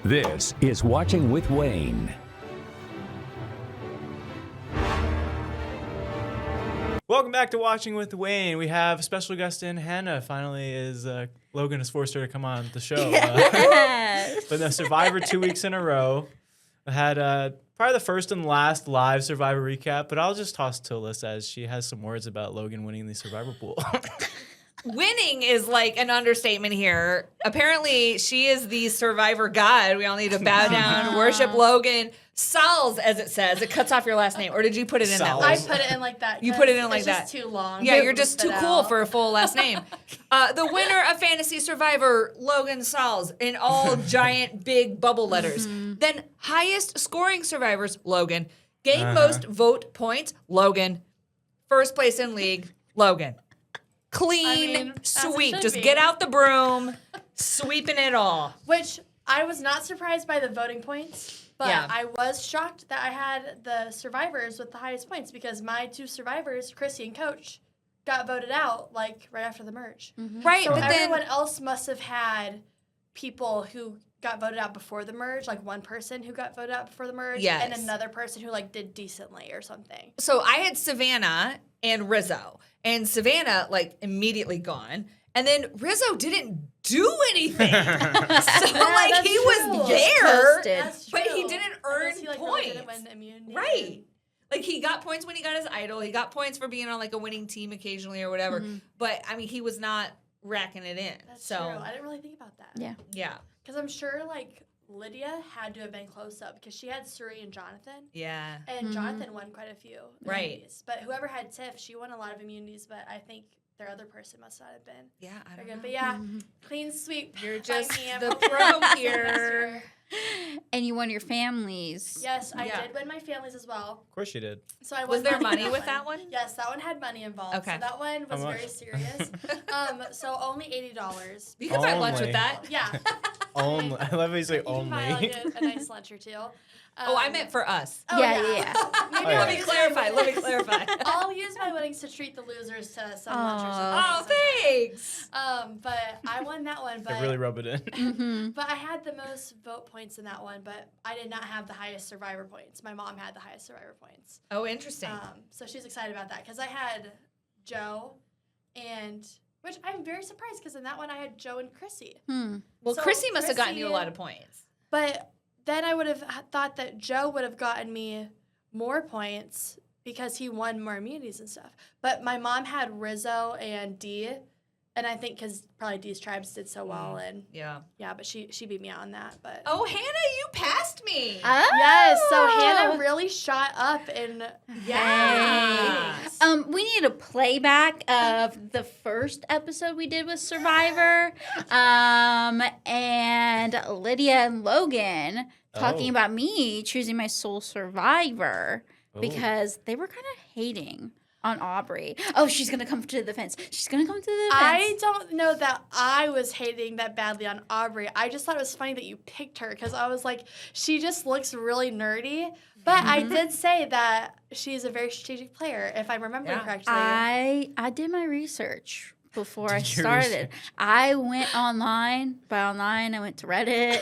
This is Watching with WANE. Welcome back to Watching with WANE. We have special guest in Hannah. Finally, Logan has forced her to come on the show. Yes. But the Survivor 2 weeks in a row. I had probably the first and last live Survivor recap, but I'll just toss to Alyssa as she has some words about Logan winning the Survivor pool. Winning is like an understatement here. Apparently, she is the survivor god. We all need to bow down, worship Logan. Sals, as it says. It cuts off your last name. Or did you put it in that Sals. way? I put it in like that. You put it in like it's that. It's just too long. Yeah, you're just too Spit cool out. for a full last name. The winner of Fantasy Survivor, Logan Sals, in all giant big bubble letters. Then highest scoring survivors, Logan. Gain most vote points, Logan. First place in league, Logan. Clean I mean, as it sweep. should Just be. get out the broom, sweeping it all. Which I was not surprised by the voting points, but Yeah. I was shocked that I had the survivors with the highest points because my two survivors, Chrissy and Coach, got voted out like right after the merge. Right, So but everyone then else must have had people who got voted out before the merge, like one person who got voted out before the merge, Yes. and another person who like did decently or something. so I had Savannah and Rizzo, and Savannah like immediately gone, and then Rizzo didn't do anything. So like that's he was true. there, Coasted. That's but he true. didn't I earn guess he, like, really points. didn't win immunity. Right. Like he got points when he got his idol. He got points for being on like a winning team occasionally or whatever. But I mean, he was not racking it in. That's so true. I didn't really think about that. Yeah. yeah, Because I'm sure, like, Lydia had to have been close up because she had Suri and Jonathan. yeah. And Jonathan won quite a few Right. immunities. But whoever had Tiff, she won a lot of immunities, but I think their other person must not have been Yeah, I very don't good. know. But yeah, clean sweep. You're by just me. I'm the hoping pro for here. And you won your families. Yes, I Yeah. did win my families as well. Of course you did. So I Was won there money with that one. one? Yes, that one had money involved. Okay. So that one was How much? very serious. So only $80. You can buy lunch Only. with that. Yeah. Only. I love how you say You can buy, only. like, a nice lunch or two. Oh, I meant for us. Oh, Yeah, yeah. yeah. Maybe Oh, yeah. I'll Let me use clarify. my Let me winnings- clarify. I'll use my winnings to treat the losers to some lunch or Oh, something. thanks. But I won that one. But I really rub it in. but I had the most vote points in that one. But I did not have the highest survivor points. My mom had the highest survivor points. Oh, interesting. So she's excited about that because I had Joe, and which I'm very surprised because in that one I had Joe and Chrissy. Well, so Chrissy must have gotten you a Chrissy- lot of points. But then I would have thought that Joe would have gotten me more points because he won more immunities and stuff. But my mom had Rizzo and Dee, and I think because probably Dee's tribes did so well, and Yeah. yeah, but she beat me out on that. But Oh, Hannah, you passed me. yes, so Oh. Hannah really shot up in Yeah. ratings. We need a playback of the first episode we did with Survivor, and Lydia and Logan talking Oh. about me choosing my sole survivor Oh. because they were kind of hating on Aubrey. Oh, she's gonna come to the defense. She's gonna come to the I defense. don't know that I was hating that badly on Aubrey. I just thought it was funny that you picked her because I was like, she just looks really nerdy. But I did say that she's a very strategic player, if I remember Yeah. correctly. I did my research before I Did your started. research. I went online. By online, I went to Reddit.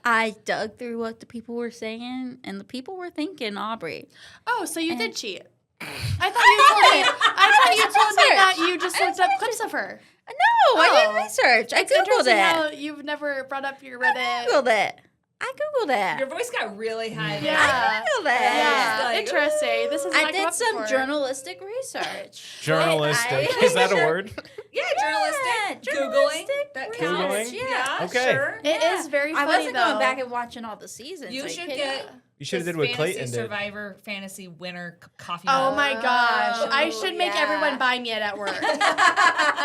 I dug through what the people were saying, and the people were thinking Aubrey. Oh, so you did cheat. I thought you told me. I thought you told me that you just looked up clips of her. No, I Oh. did research. I It's googled interesting it. how you've never brought up your Reddit. Googled it. I googled it. Your voice got really high. Yeah. I googled it. Yeah, Like, interesting. This is I did some journalistic research. Journalistic. I- Is that a word? Yeah, journalistic. Googling. journalistic That research, counts. yeah. Yeah, Okay. sure. It is very I funny wasn't though. going back and watching all the seasons. You Are should kidding get me? You should have this did what Fantasy Clayton did. Survivor fantasy winner coffee Oh mug. my gosh! I Oh, should make yeah. everyone buy me it at work.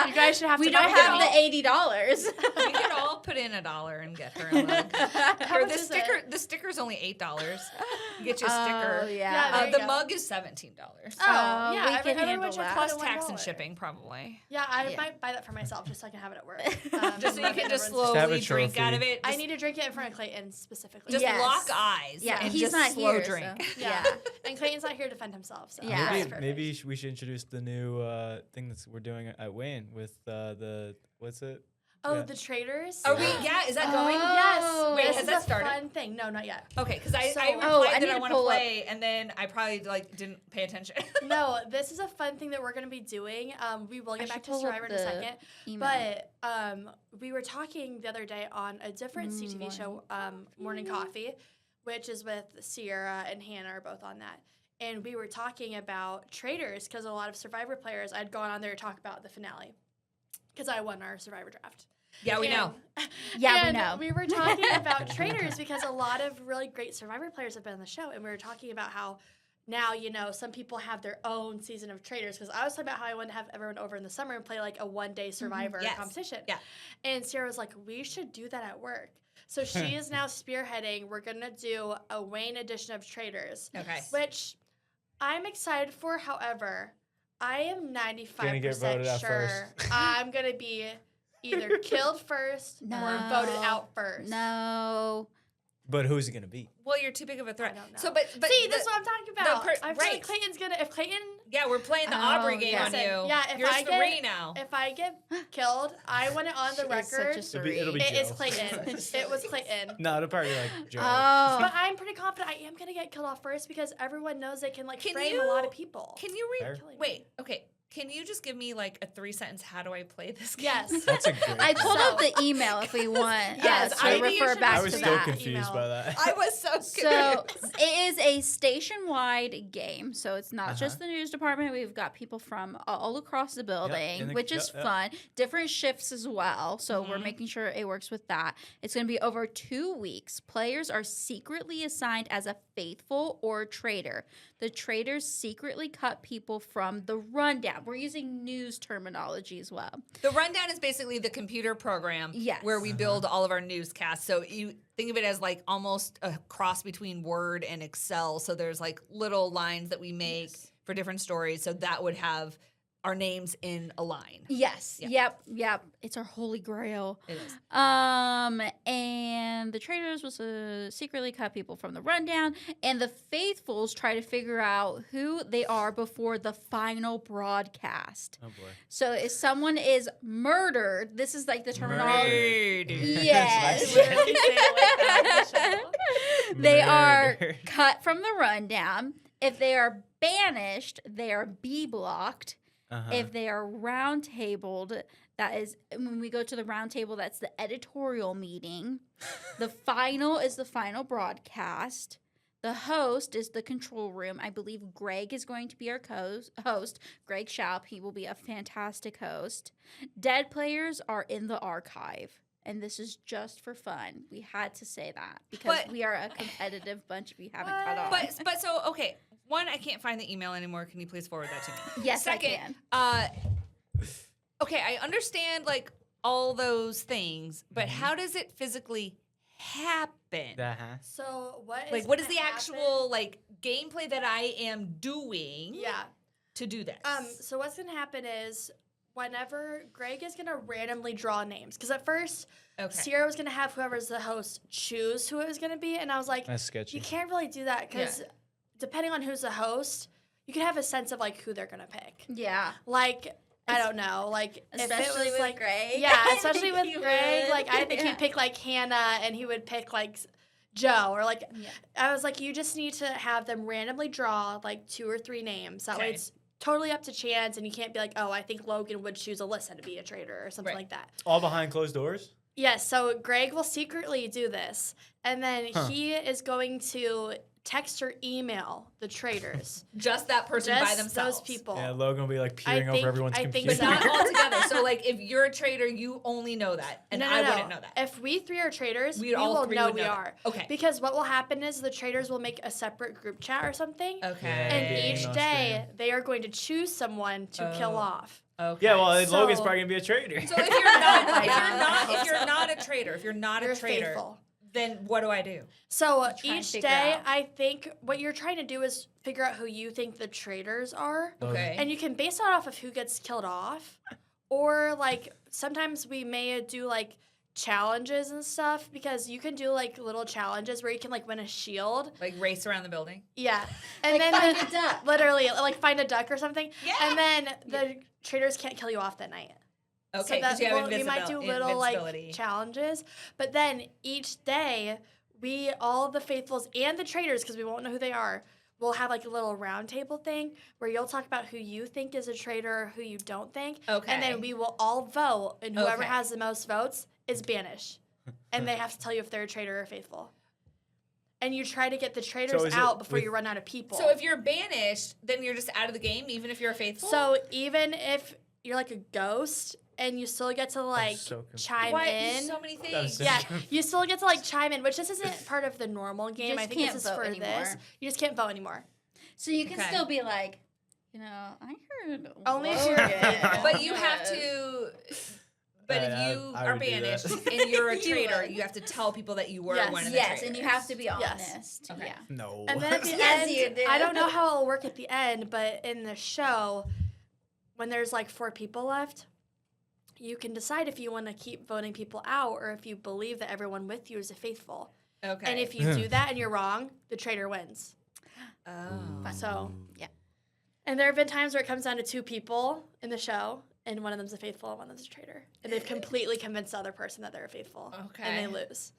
You guys should have We to. don't buy have me. the $80. We could all put in $1 and get her a mug. How Or much the is sticker. it? The sticker's only $8. Get you a sticker. Oh, yeah. Yeah, there you the go. mug is $17. Oh, we yeah, can everyone handle should that. Plus put tax and $1. shipping, probably. Yeah, I Yeah. might buy that for myself just so I can have it at work. Just so you can just everyone's- have a slowly drink trophy. out of it. I Just, need to drink it in front of Clayton specifically. just Yes. lock eyes. Yeah, and he's just not slow here, drink. so- Yeah. And Clayton's not here to defend himself. So Yeah. that's Maybe, perfect. maybe we should introduce the new thing that we're doing at WANE with the what's it? Oh, Yeah. the traders? Are we? Yeah, is that going? Oh. Wait, This has is that a started? fun thing. No, not yet. Okay, because I So- replied Oh, I that need I to want to pull up- play, and then I probably didn't pay attention. No, this is a fun thing that we're going to be doing. We will get I back should to pull up Survivor in a the second. email. But we were talking the other day on a different CTV show, Morning Coffee, which is with Sierra and Hannah are both on that. And we were talking about traders because a lot of Survivor players, I'd gone on there to talk about the finale because I won our Survivor draft. Yeah, we know. Yeah, we And know. we were talking about traders because a lot of really great Survivor players have been on the show, and we were talking about how now, some people have their own season of traders. Because I was talking about how I wanted to have everyone over in the summer and play like a one-day Survivor Yes. competition. Yeah. And Sarah was like, we should do that at work. So she is now spearheading. We're going to do a WANE edition of traders, Okay. which I'm excited for. However, I am Gonna get 95% voted out sure first. I'm going to be either killed first or voted out first. No. But who's it gonna be? Well, you're too big of a threat. I don't know. So, but See, this is what I'm talking about. I feel right. like Clayton's gonna. If Clayton, Yeah, we're playing the Oh, Aubrey game yeah. on Listen, you. yeah, if You're I get- three now. if I get killed, I want it on the She is such a record. It'll be It is Joe. Clayton. It was Clayton. No, it'll probably be like Joe. Oh. But I'm pretty confident I am gonna get killed off first because everyone knows they can Can frame you- a lot of people. Can you Fair. Wait, okay. Can you just give me like a 3-sentence? How do I play this game? Yes. That's a great. I pulled So- up the email if we want Yes, to maybe you refer should back I to was just still that. confused email. by that. I was so So confused. it is a station-wide game. So it's not just Uh-huh. the news department. We've got people from all across the building, and which is yep. fun. Different shifts as well. So we're making sure it works with that. It's going to be over 2 weeks. Players are secretly assigned as a faithful or traitor. The traitors secretly cut people from the rundown. We're using news terminology as well. The rundown is basically the computer program Yes. where we build all of our newscasts. So you think of it as like almost a cross between Word and Excel. So there's like little lines that we make for different stories. So that would have our names in a line. Yes. Yeah. Yep. It's our holy grail. It is. And the traitors was secretly cut people from the rundown, and the faithfuls try to figure out who they are before the final broadcast. Oh boy. So if someone is murdered, this is like the terminology. Murdered. Yes. Literally say it like that on the show. They are Murdered. cut from the rundown. If they are banished, they are B blocked. Uh-huh. If they are round tabled, that is when we go to the round table, that's the editorial meeting. The final is the final broadcast. The host is the control room. I believe Greg is going to be our host. Greg Schaub, he will be a fantastic host. Dead players are in the archive. And this is just for fun. We had to say that because But- we are a competitive bunch if you haven't caught on. But so, okay. One, I can't find the email anymore. Can you please forward that to me? Yes, Second, I can. Okay, I understand like all those things, but how does it physically happen? Uh-huh. So what is Like, what is gonna the happen- actual like gameplay that I am doing Yeah. to do this? So what's gonna happen is whenever Greg is gonna randomly draw names, because at first okay. Sierra was gonna have whoever's the host choose who it was gonna be, and I was like, That's sketchy. you can't really do that because depending on who's the host, you can have a sense of like who they're gonna pick. Yeah. Like I don't know, like if it Especially was with like Greg. yeah, I especially think with he Greg. would. Like I think Yeah. he'd pick like Hannah, and he would pick like Joe or like. Yeah. I was like, you just need to have them randomly draw like 2 or 3 names. That way Okay. it's totally up to chance, and you can't be like, oh, I think Logan would choose Alyssa to be a traitor or something Right. like that. All behind closed doors. Yes, so Greg will secretly do this, and then Huh. he is going to text or email the traitors. Just that person Just by themselves. those people. Yeah, Logan will be like peering think- over everyone's I think computer. But not all together. So like if you're a traitor, you only know that. And No, I wouldn't know that. If we 3 are traitors, We'd we all will three know would we know are. that. Okay. Because what will happen is the traitors will make a separate group chat or something, Okay. and Yeah. each on day stream. they are going to choose someone to kill Oh. off. Okay. Yeah, well, then So- Logan's probably gonna be a traitor. So if you're not, my if you're God. not, if you're not a traitor, if you're not You're a traitor, faithful. then what do I do? So try and each figure day, out. I think what you're trying to do is figure out who you think the traitors are. Okay. And you can base that off of who gets killed off. Or, like, sometimes we may do, like, challenges and stuff because you can do, like, little challenges where you can, like, win a shield. Like race around the building? Yeah. And Like then find a duck. literally, like, find a duck or something. Yeah. And then the traitors can't kill you off that night. Okay, so that 'cause you have we might do little invincibility. like challenges, but then each day we all of the faithfuls and the traitors, because we won't know who they are, we'll have like a little round table thing where you'll talk about who you think is a traitor or who you don't think. Okay. And then we will all vote, and whoever Okay. has the most votes is banished. And they have to tell you if they're a traitor or faithful. And you try to get the traitors is it out before with- you run out of people. So if you're banished, then you're just out of the game, even if you're a faithful? So even if you're like a ghost and you still get to like so confused. chime What? in. So many That was things. so Yeah, you still get to like chime in, which this isn't part of the normal game. just I think can't this is vote for anymore. this. You just can't vote anymore. So you can Okay. still be like, you know, I heard. Only if Logan. you're- But you have to. But if I- you I are would do that. banished and you're a You traitor, would. you have to tell people that you were Yes. one of the Yes, traitors. and you have to be Yes. honest. Okay. Yeah. No. And then at the Yes, you end, do. I don't know how it'll work at the end, but in the show, when there's like 4 people left, you can decide if you want to keep voting people out or if you believe that everyone with you is a faithful. Okay. And if you do that and you're wrong, the traitor wins. Oh. So, Yeah. and there have been times where it comes down to 2 people in the show, and one of them's a faithful and one of them's a traitor. And they've completely convinced the other person that they're a faithful. Okay. And they lose.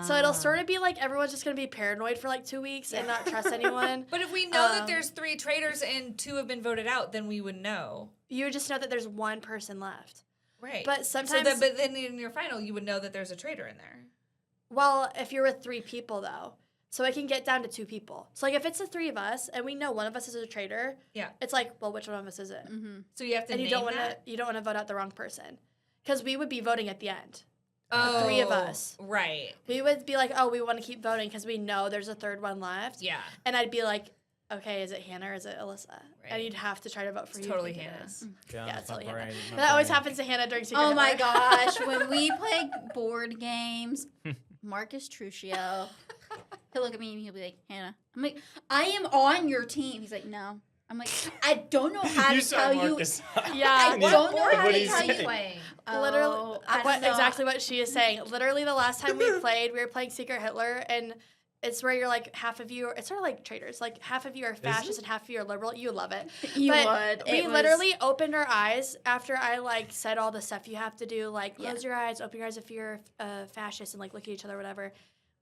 So it'll sort of be like everyone's just going to be paranoid for like 2 weeks and not trust anyone. But if we know that there's 3 traitors and 2 have been voted out, then we would know. You just know that there's 1 person left. Right. But So sometimes, but then in your final, you would know that there's a traitor in there. well, if you're with 3 people though, so it can get down to 2 people. So like if it's the 3 of us and we know one of us is a traitor, Yeah. it's like, well, which one of us is it? Mm-hmm. So you have to And you name don't want to that? vote out the wrong person, because we would be voting at the end. Oh, 3 of us. Right. We would be like, oh, we want to keep voting because we know there's a 3rd one left. Yeah. And I'd be like, okay, is it Hannah or is it Alyssa? Right. And you'd have to try to vote for It's who totally you think it Hannah. is. Yeah, it's totally my Hannah. brain, my But that always brain. happens to Hannah during Secret Oh my Hitler. gosh, when we play board games, Marcus Truccio, he'll look at me and he'll be like, Hannah. I'm like, I am on your team. He's like, no. I'm like, I don't know how You to saw tell you. Marcus. Yeah. I don't know how What'd to he tell say? you. Playing. Literally, Oh, I what, don't know. exactly what she is saying. Literally, the last time we played, we were playing Secret Hitler, and it's where you're like half of you. It's sort of like traitors. Like half of you are fascist and half of you are liberal. You would love it. You But would. We It was- literally opened our eyes after I like said all the stuff you have to do, like Yeah. close your eyes, open your eyes if you're fascist, and like look at each other, whatever.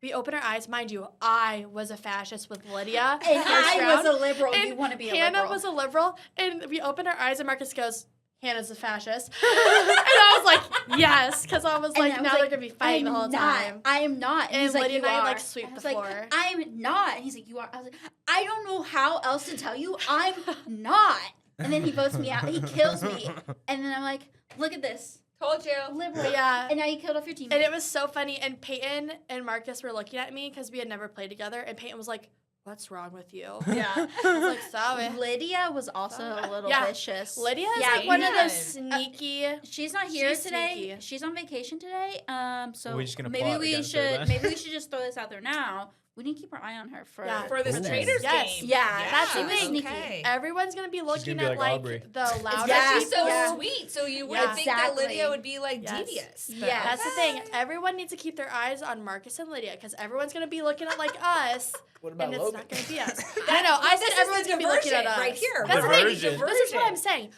We opened our eyes, mind you. I was a fascist with Lydia, And first I round, was a liberal. and You want to be a Hannah liberal. was a liberal, and we opened our eyes, and Marcus goes, "Hannah's a fascist," and I was like, "Yes," because I was And like, I was "Now like, they're gonna be fighting the I'm whole not. time." I am not. And And he's like, Lydia you and I, are. like, sweep I the was like, floor. I'm not. And he's like, you are. I was like, I don't know how else to tell you. I'm not. And then he votes me out. He kills me. And then I'm like, look at this. Told you. Liberal. But yeah. And now you killed off your team. And it was so funny. And Peyton and Marcus were looking at me because we had never played together. And Peyton was like, "What's wrong with you?" Yeah. I was like, "Sorry." Lydia was also a little Yeah. vicious. Lydia is Yeah, like one of you those did. sneaky. She's not here She's today. sneaky. She's on vacation today. So Are we just gonna maybe plot we against her should then? maybe we should just throw this out there now. We need to keep our eye on her for Yeah. For this Ooh. traitors Yes. game. Yeah, that's the thing. Sneaky. Okay. Everyone's gonna be looking gonna be at like like Aubrey. the loudest. Yeah. She's so Yeah. sweet, so you would Yeah. think that Lydia Exactly. would be like Yes. devious. but Yeah. That's the thing. okay. Everyone needs to keep their eyes on Marcus and Lydia because everyone's gonna be looking at like us, What about and it's Logan? not gonna be us. I know. I This said is everyone's the gonna be looking at diversion us right here. That's the Diversion. thing. This is what I'm saying.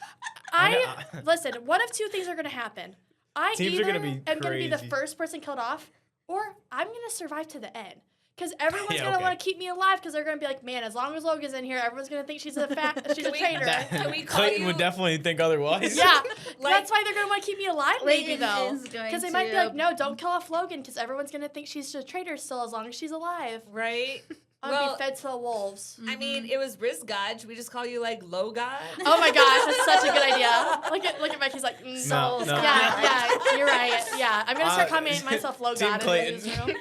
I know. listen. One of 2 things are gonna happen. I Teams are either gonna be am gonna be the crazy. first person killed off, or I'm gonna survive to the end. Because everyone's Yeah, gonna okay. want to keep me alive. Because they're gonna be like, man, as long as Logan's in here, everyone's gonna think she's a she's a we- traitor. Can we call Clayton you- would definitely think otherwise. Yeah, Like- that's why they're gonna want to keep me alive, maybe Clayton though. is going Because they might be to- like, no, don't kill off Logan, because everyone's gonna think she's a traitor still, as long as she's alive. Right? I'm gonna Well, be fed to the wolves. I mean, it was Rizgod. Should we just call you like Low God? Oh my gosh, that's such a good idea. Look at Mike. He's like, No, Souls no. God. yeah, you're right. Yeah, I'm gonna start Uh, calling myself Low Team God in the Clayton. newsroom.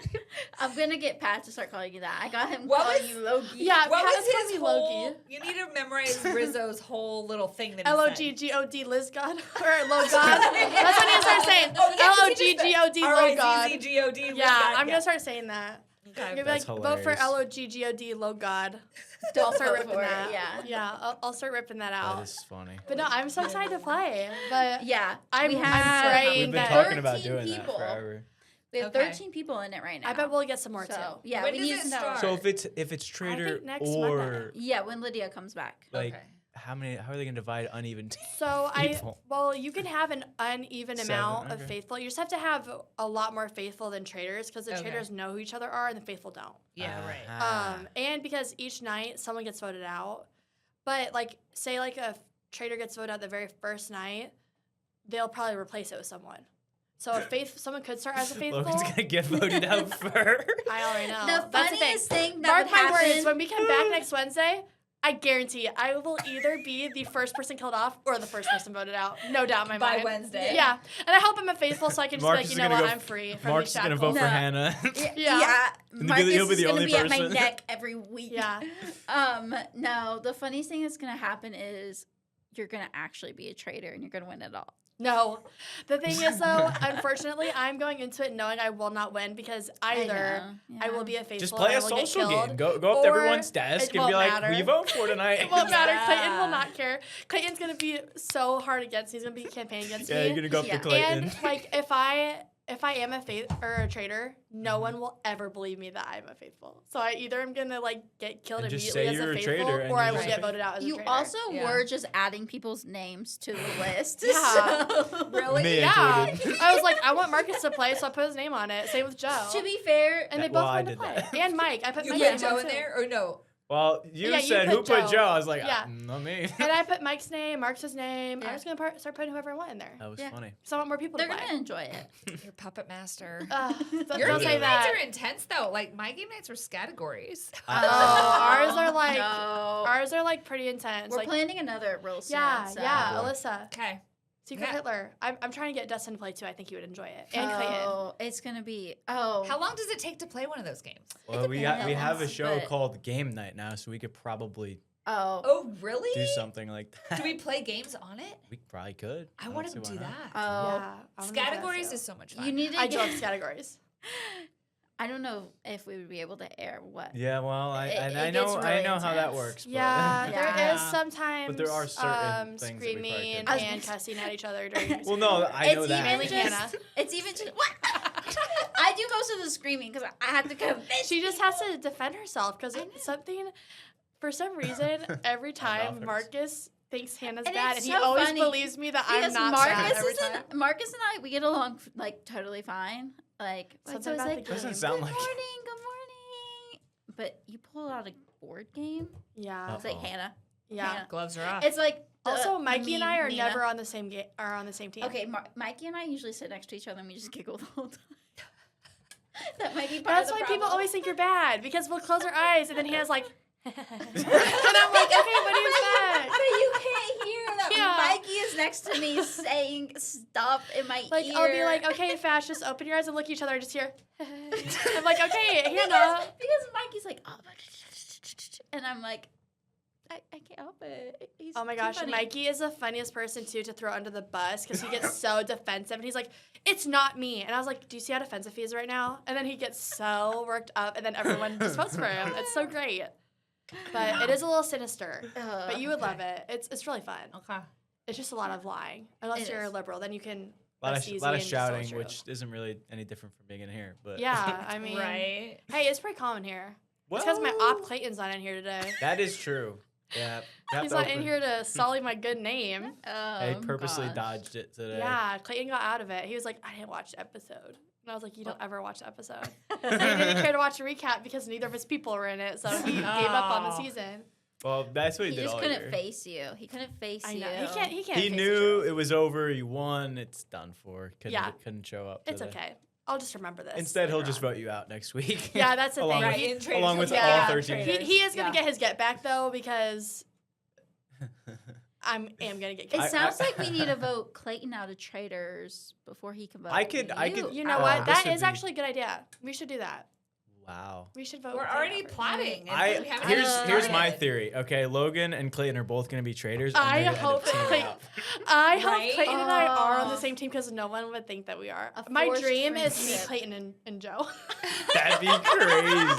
I'm gonna get Pat to start calling you that. I got him What calling was- you Logie. Yeah, What Pat was is calling his me whole? Logie. You need to memorize Rizzo's whole little thing that he L-O-G-G-O-D Liz God or Low God. That's what he start saying. L-O-G-G-O-D Low God. R-O-Z-Z-G-O-D. Yeah, I'm gonna start saying that. I'm Okay. gonna be That's like, vote for hilarious. L-O-G-G-O-D Low God. Don't I'll start vote ripping for it, that. yeah. Yeah, I'll start ripping that That out. is funny. But no, I'm so excited to play. But Yeah. I'm we praying have We've been that- talking about 13 doing people. that forever. We have Okay. 13 people in it right now. I bet we'll get some more so, too. yeah, When we does need it to know. start? So if it's traitor next or Monday. Yeah, when Lydia comes back. like Okay. how are they going to divide uneven teams? So People. you can have an uneven 7, amount of okay. faithful. You just have to have a lot more faithful than traitors because the Okay. traitors know who each other are and the faithful don't. Yeah, right. Ah. And because each night someone gets voted out, but like say like a traitor gets voted out the very first night, they'll probably replace it with someone. So someone could start as a faithful. Logan's going to get voted out first. I already know. The That's funniest thing that Mark would my happen. words. When we come back next Wednesday, I guarantee I will either be the first person killed off or the first person voted out. No doubt in my By mind. Wednesday. Yeah. And I hope I'm a faithful so I can just Marcus be is like, you know gonna what, go- I'm free from Mark's these going to vote shackles. for No. Hannah. Yeah. He'll Marcus be is the gonna only be at my person. neck every week. Yeah. No, the funniest thing that's gonna happen is you're gonna actually be a traitor and you're gonna win it all. No. The thing is, though, unfortunately, I'm going into it knowing I will not win because either I will be a faithful Just play and a I will get social killed, game. Go up to or everyone's desk it and won't be like, matter. who you vote for tonight? It won't matter. Yeah. Clayton will not care. Clayton's going to be so hard against me. He's going to be campaigning against Yeah, me. you're going to go up Yeah. to Clayton. And like if I am a faith or a traitor, no one will ever believe me that I'm a faithful. So I either am gonna like get killed And just immediately say as you're a a faithful, traitor and or you're I will just get a voted out as a You traitor. also Yeah. were just adding people's names to the list. Yeah. So- Really? Me yeah. included. I was like, I want Marcus to play, so I put his name on it. Same with Joe. To be fair, and they That- both well, I wanted to did play. that. And Mike. I put You Mike put name Joe on in too. there or no? Well, you Yeah, you said put who put Joe. Joe. I was like, Yeah. not me. And I put Mike's name, Marcus's name. Yeah. I was gonna start putting whoever I want in there. That was Yeah. funny. So I want more people they're to play. gonna enjoy it. Your puppet master. Don't Your don't say game nights that. are intense though. Like my game nights were categories. Oh, ours are like No. ours are like pretty intense. We're like planning another real soon. yeah, so. yeah, boy. Alyssa. Okay. Secret Yeah. Hitler. I'm trying to get Dustin to play too. I think he would enjoy it. And Clayton. Oh, it's gonna be. Oh, How long does it take to play one of those games? Well, we have a depends, show but- called Game Night now, so we could probably Oh, Oh, really? do something like that. Do we play games on it? We probably could. I don't want see to why do not. that. oh. Yeah. I wanna do that Categories too. is so much fun. You need to. I get- love categories. I don't know if we would be able to air what. Yeah, well, I It- and I it know gets I really know how that intense. works. But Yeah, there is Yeah. sometimes But there are certain things that we probably screaming couldn't. I was and gonna cussing at each other during well, no, I know It's that. Mainly even Hannah. just. It's even just. I do most of the screaming because I have to convince. She just has to defend herself because something, for some reason, every time offense. Marcus thinks Hannah's And bad, it's and he so always funny believes me that I'm Because not bad Marcus every is time. Marcus and I we get along like totally fine. Like it's Something always about like the Doesn't game. sound good like it. morning, good morning. But you pull out a board game. Yeah, It's like Uh-oh. Hannah. yeah. Hannah. Gloves are off. It's like Also, Mikey and I are Nina. never on the same game. Are on the same team. Okay, Mikey and I usually sit next to each other and we just giggle the whole time. That might be part That's of the why people problem. always think you're bad because we'll close our eyes and then Hannah's like, and I'm like, okay, what do you expect? But you can't hear that Yeah. Mikey is next to me saying stuff in my Like ear. I'll be like, okay, Fash, just open your eyes and look at each other and just hear. I'm like, okay, Hannah. because Mikey's like, oh, and I'm like, I can't help it. He's Oh my too gosh, funny. Mikey is the funniest person too to throw under the bus because he gets so defensive and he's like, "It's not me," and I was like, "Do you see how defensive he is right now?" And then he gets so worked up, and then everyone just votes for him. It's so great, but it is a little sinister. But you would love it. It's really fun. okay. It's just a lot of lying, unless It you're a is. liberal, then you can. A lot that's easy of and just tell the shouting, truth. which isn't really any different from being in here. But Yeah, I mean, Right. hey, it's pretty common here. well, It's because my op Clayton's not in here today. that is true. Yeah, you have He's to not in open- here to sully my good name. I purposely gosh. dodged it today. Yeah, Clayton got out of it. He was like, I didn't watch the episode. And I was like, you don't ever watch the episode. And he didn't care to watch a recap because neither of his people were in it, so he gave up on the Oh. season. Well, that's what he, He did just all couldn't year. face you. He couldn't face I you. know. He can't He face the knew truth. it was over. He won. It's done for. Couldn't show up. It's today. okay. I'll just remember this. Instead, he'll later just on. vote you out next week. Yeah, that's the along thing. With, Right, in traitors. along with Yeah. all 13. He is going Yeah. to get his get back, though, because I am going to get It killed. sounds like we need to vote Clayton out of traitors before he can vote. I could- you. You know Oh, what? this That would is be- actually a good idea. We should do that. Wow. We should vote. We're Clayton already over. plotting. and we haven't Here's even here's my started. theory. Okay, Logan and Clayton are both going to be traitors. and I they're gonna end hope up teaming Clayton- up. I hope Right? Clayton and I are on the Oh. same team because no one would think that we are. A My forced dream is me, friendship. Clayton, and Joe. That'd be crazy.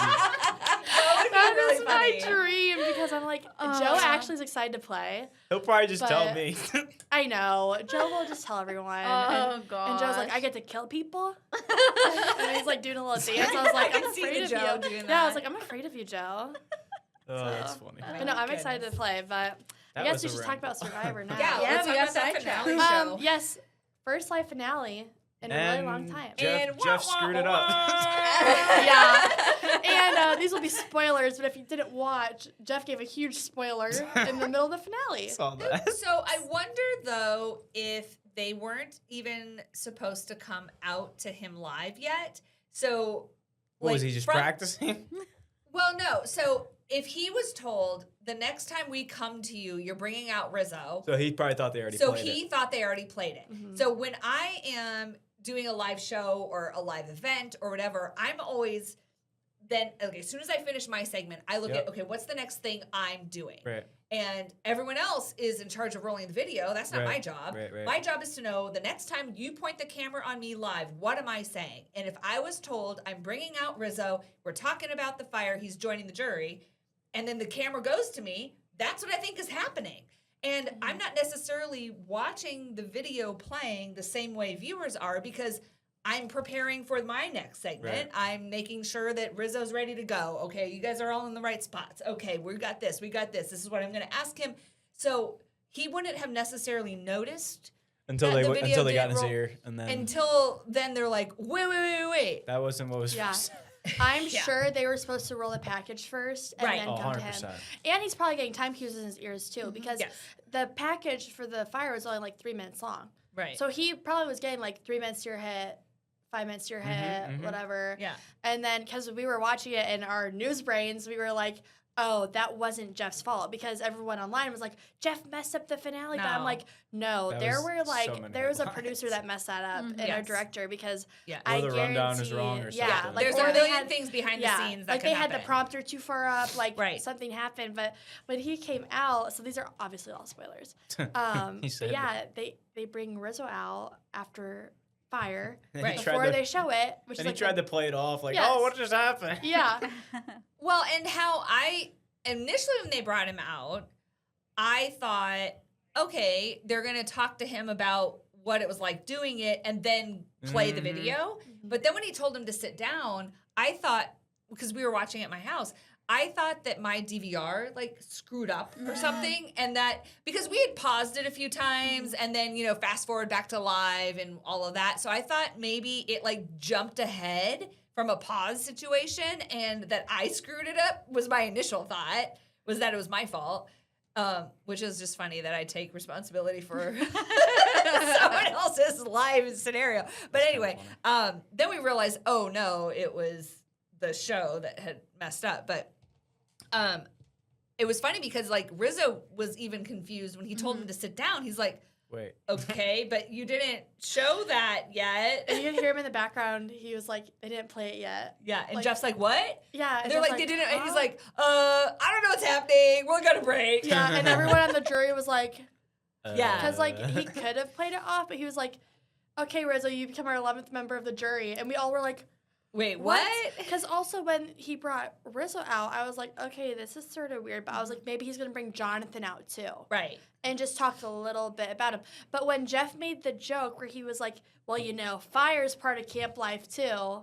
That really is my funny. dream because I'm like, Joe actually is excited to play. He'll probably just tell But- me. I know. Joe will just tell everyone. Oh and, god. and Joe's like, I get to kill people. And he's like doing a little dance. I was like, I I'm can see afraid the of Joe you. doing Yeah, I was that. like, I'm afraid of you, Joe. Oh, that's funny. But no, I'm excited to play. But I guess we should talk about Survivor now. Yeah, Yeah, let's we talk got about that sidetracked. finale show. Yes, first live finale in a really long time. Jeff screwed it up. Yeah. And these will be spoilers, but if you didn't watch, Jeff gave a huge spoiler in the middle of the finale. Saw that. So I wonder though if they weren't even supposed to come out to him live yet. So What was he just practicing? Well, no. So if he was told the next time we come to you, you're bringing out Rizzo. So he probably thought they already So played he it. thought they already played it. Mhm. So when I am doing a live show or a live event or whatever, I'm always then, okay, as soon as I finish my segment, I look at, okay, what's the next thing I'm doing? Right. And everyone else is in charge of rolling the video. That's not Right, my job. right. My job is to know the next time you point the camera on me live, what am I saying? And if I was told I'm bringing out Rizzo, we're talking about the fire, he's joining the jury, and then the camera goes to me, that's what I think is happening. And I'm not necessarily watching the video playing the same way viewers are because I'm preparing for my next segment. Right. I'm making sure that Rizzo's ready to go. Okay, you guys are all in the right spots. Okay, we got this. This is what I'm going to ask him. So he wouldn't have necessarily noticed Until that they the video until they got in didn't his roll- ear, and then until then they're like, wait. that wasn't what was Yeah. first. I'm Yeah. sure they were supposed to roll the package first and Right. then Oh, come to 100%. him. And he's probably getting time cues in his ears too because Yes. the package for the fire was only like 3 minutes long. Right. So he probably was getting like 3 minutes to your hit, 5 minutes to your hit, mhm. whatever. yeah. And then because we were watching it in our news brains, we were like, oh, that wasn't Jeff's fault because everyone online was like, Jeff messed up the finale. But I'm No. like, no, That there was were like, so many there was a headlines. producer that messed that up and our Yes. director because Yeah. I Or the rundown is guarantee- wrong or yeah, something. like, There's or a they million had- things behind yeah, the scenes that like could they had the happen. prompter too far up, like Right. something happened. But when he came out, so these are obviously all spoilers. He said But yeah, they bring Rizzo out after fire And Right. he tried before to, they show it, which and is he like tried to play it off like, Yes. oh, what just happened? yeah. Well, and how I initially when they brought him out, I thought, okay, they're gonna talk to him about what it was like doing it and then play the Mhm. video. But then when he told him to sit down, I thought because we were watching at my house, I thought that my DVR like screwed up or something, and that because we had paused it a few times and then fast forward back to live and all of that. So I thought maybe it like jumped ahead from a pause situation, and that I screwed it up was my initial thought, was that it was my fault, which is just funny that I take responsibility for someone else's live scenario. But anyway, then we realized, oh no, it was the show that had messed up. But it was funny because like Rizzo was even confused when he told him to sit down. He's like, Wait. okay, but you didn't show that yet. And you can hear him in the background. He was like, they didn't play it yet. Yeah, and Like- Jeff's like, what? Yeah. And they're Jeff's like, they didn't, and he's "Huh?" like, I don't know what's happening. We're gonna break. yeah. And everyone on the jury was like, Yeah. because like he could have played it off, but he was like, okay, Rizzo, you become our 11th member of the jury. And we all were like, Wait, what? Because also when he brought Rizzo out, I was like, okay, this is sort of weird. But I was like, maybe he's going to bring Jonathan out too. Right. And just talk a little bit about him. But when Jeff made the joke where he was like, well, fire's part of camp life too.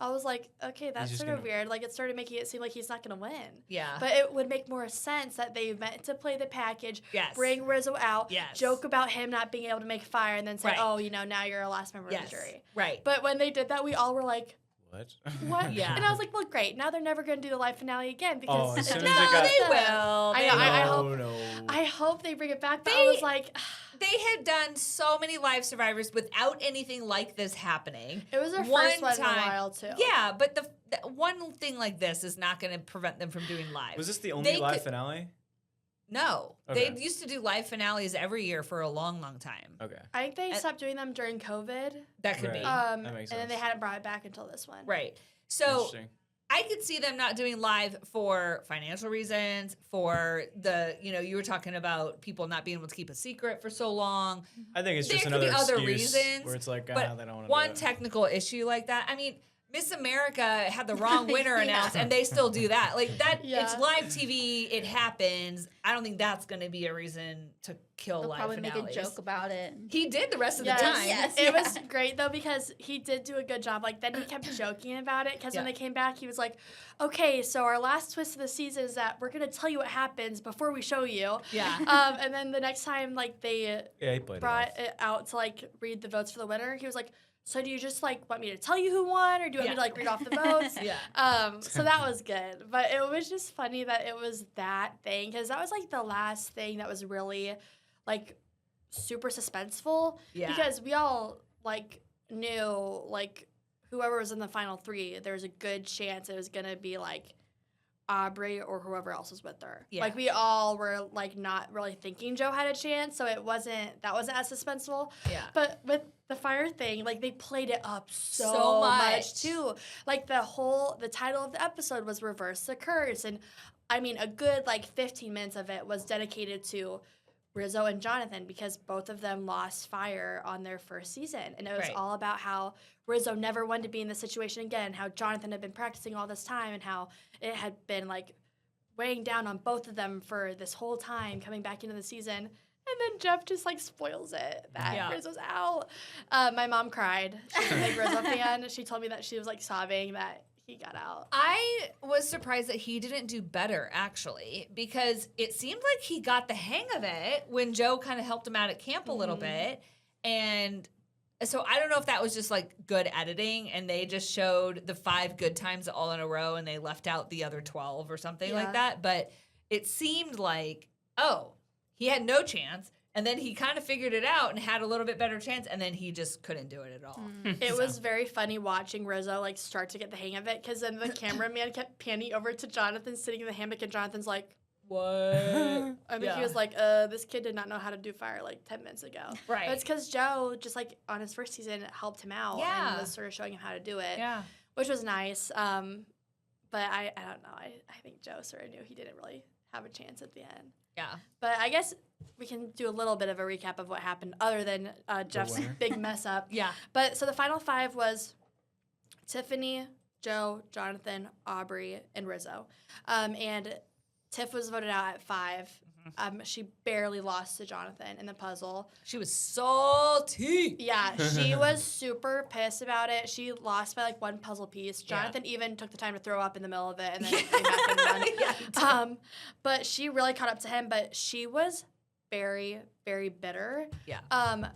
I was like, okay, that's just sort of gonna- weird. Like, it started making it seem like he's not going to win. Yeah. But it would make more sense that they meant to play the package, Yes. bring Rizzo out, Yes. joke about him not being able to make fire, and then say, Right. oh, now you're a last member of Yes. the jury. Right. But when they did that, we all were like, What? what? Yeah. And I was like, well, great. Now they're never going to do the live finale again Oh, because as soon as No, it got- they will. I They know, will. I hope- No. I hope they bring it back. But I They- was like, They had done so many live survivors without anything like this happening. it was their One first one in a time- while too. Yeah, but the one thing like this is not going to prevent them from doing live. Was this the only They live could- finale? No. Okay. They used to do live finales every year for a long, long time. Okay. I think they And- stopped doing them during COVID. That could Right. be. That And makes then they sense. hadn't brought it back until this one. Right. So Interesting. I could see them not doing live for financial reasons, for the, you were talking about people not being able to keep a secret for so long. I think it's There just could another be other excuse reasons, where it's like, but they don't want to one do it. technical issue like that. I mean, Miss America had the wrong winner Yeah. announced, and they still do that. Like that, Yeah. it's live TV. It happens. I don't think that's going to be a reason to kill They'll live probably finales. make a joke about it. He did the rest of Yes. the time. Yes. It was great though because he did do a good job. Like then he kept joking about it because when Yeah. they came back, he was like, "Okay, so our last twist of the season is that we're gonna tell you what happens before we show you." Yeah. And then the next time, like they Yeah, he played brought it it out to like read the votes for the winner, he was like, "So do you just like want me to tell you who won, or do you want me to like read off the votes?" Yeah. So that was good, but it was just funny that it was that thing because that was like the last thing that was really like super suspenseful. Yeah. Because we all like knew like whoever was in the final three, there was a good chance it was gonna be like Aubrey or whoever else was with her. Yeah. Like we all were like not really thinking Joe had a chance, so that wasn't as suspenseful. Yeah. But with the fire thing, like they played it up So so much. much too. Like the title of the episode was Reverse the Curse, and I mean a good like 15 minutes of it was dedicated to Rizzo and Jonathan because both of them lost fire on their first season. And it was Right. all about how Rizzo never wanted to be in this situation again, how Jonathan had been practicing all this time, and how it had been like weighing down on both of them for this whole time coming back into the season. And then Jeff just like spoils it that Yeah. Rizzo's out. My mom cried. She's a big Rizzo fan. She told me that she was like sobbing that he got out. I was surprised that he didn't do better, actually, because it seemed like he got the hang of it when Joe kind of helped him out at camp a little bit. And so I don't know if that was just like good editing and they just showed the 5 good times all in a row and they left out the other 12 or something like Yeah. that. But it seemed like, oh, he had no chance. And then he kind of figured it out and had a little bit better chance, and then he just couldn't do it at all. It was very funny watching Rizzo like start to get the hang of it because then the cameraman kept panning over to Jonathan sitting in the hammock and Jonathan's like, What? I think Yeah. he was like, this kid did not know how to do fire like 10 minutes ago. Right. But it's because Joe, just like on his first season, helped him out Yeah. and was sort of showing him how to do it, Yeah. which was nice. But I don't know. I think Joe sort of knew he didn't really have a chance at the end. Yeah. But I guess we can do a little bit of a recap of what happened other than Jeff's winner. big mess up. Yeah. But so the final 5 was Tiffany, Joe, Jonathan, Aubrey, and Rizzo. And Tiff was voted out at 5. She barely lost to Jonathan in the puzzle. She was salty. Yeah, she was super pissed about it. She lost by like 1 puzzle piece. Yeah. Jonathan even took the time to throw up in the middle of it and then came back and won. But she really caught up to him. But she was very, very bitter. Yeah.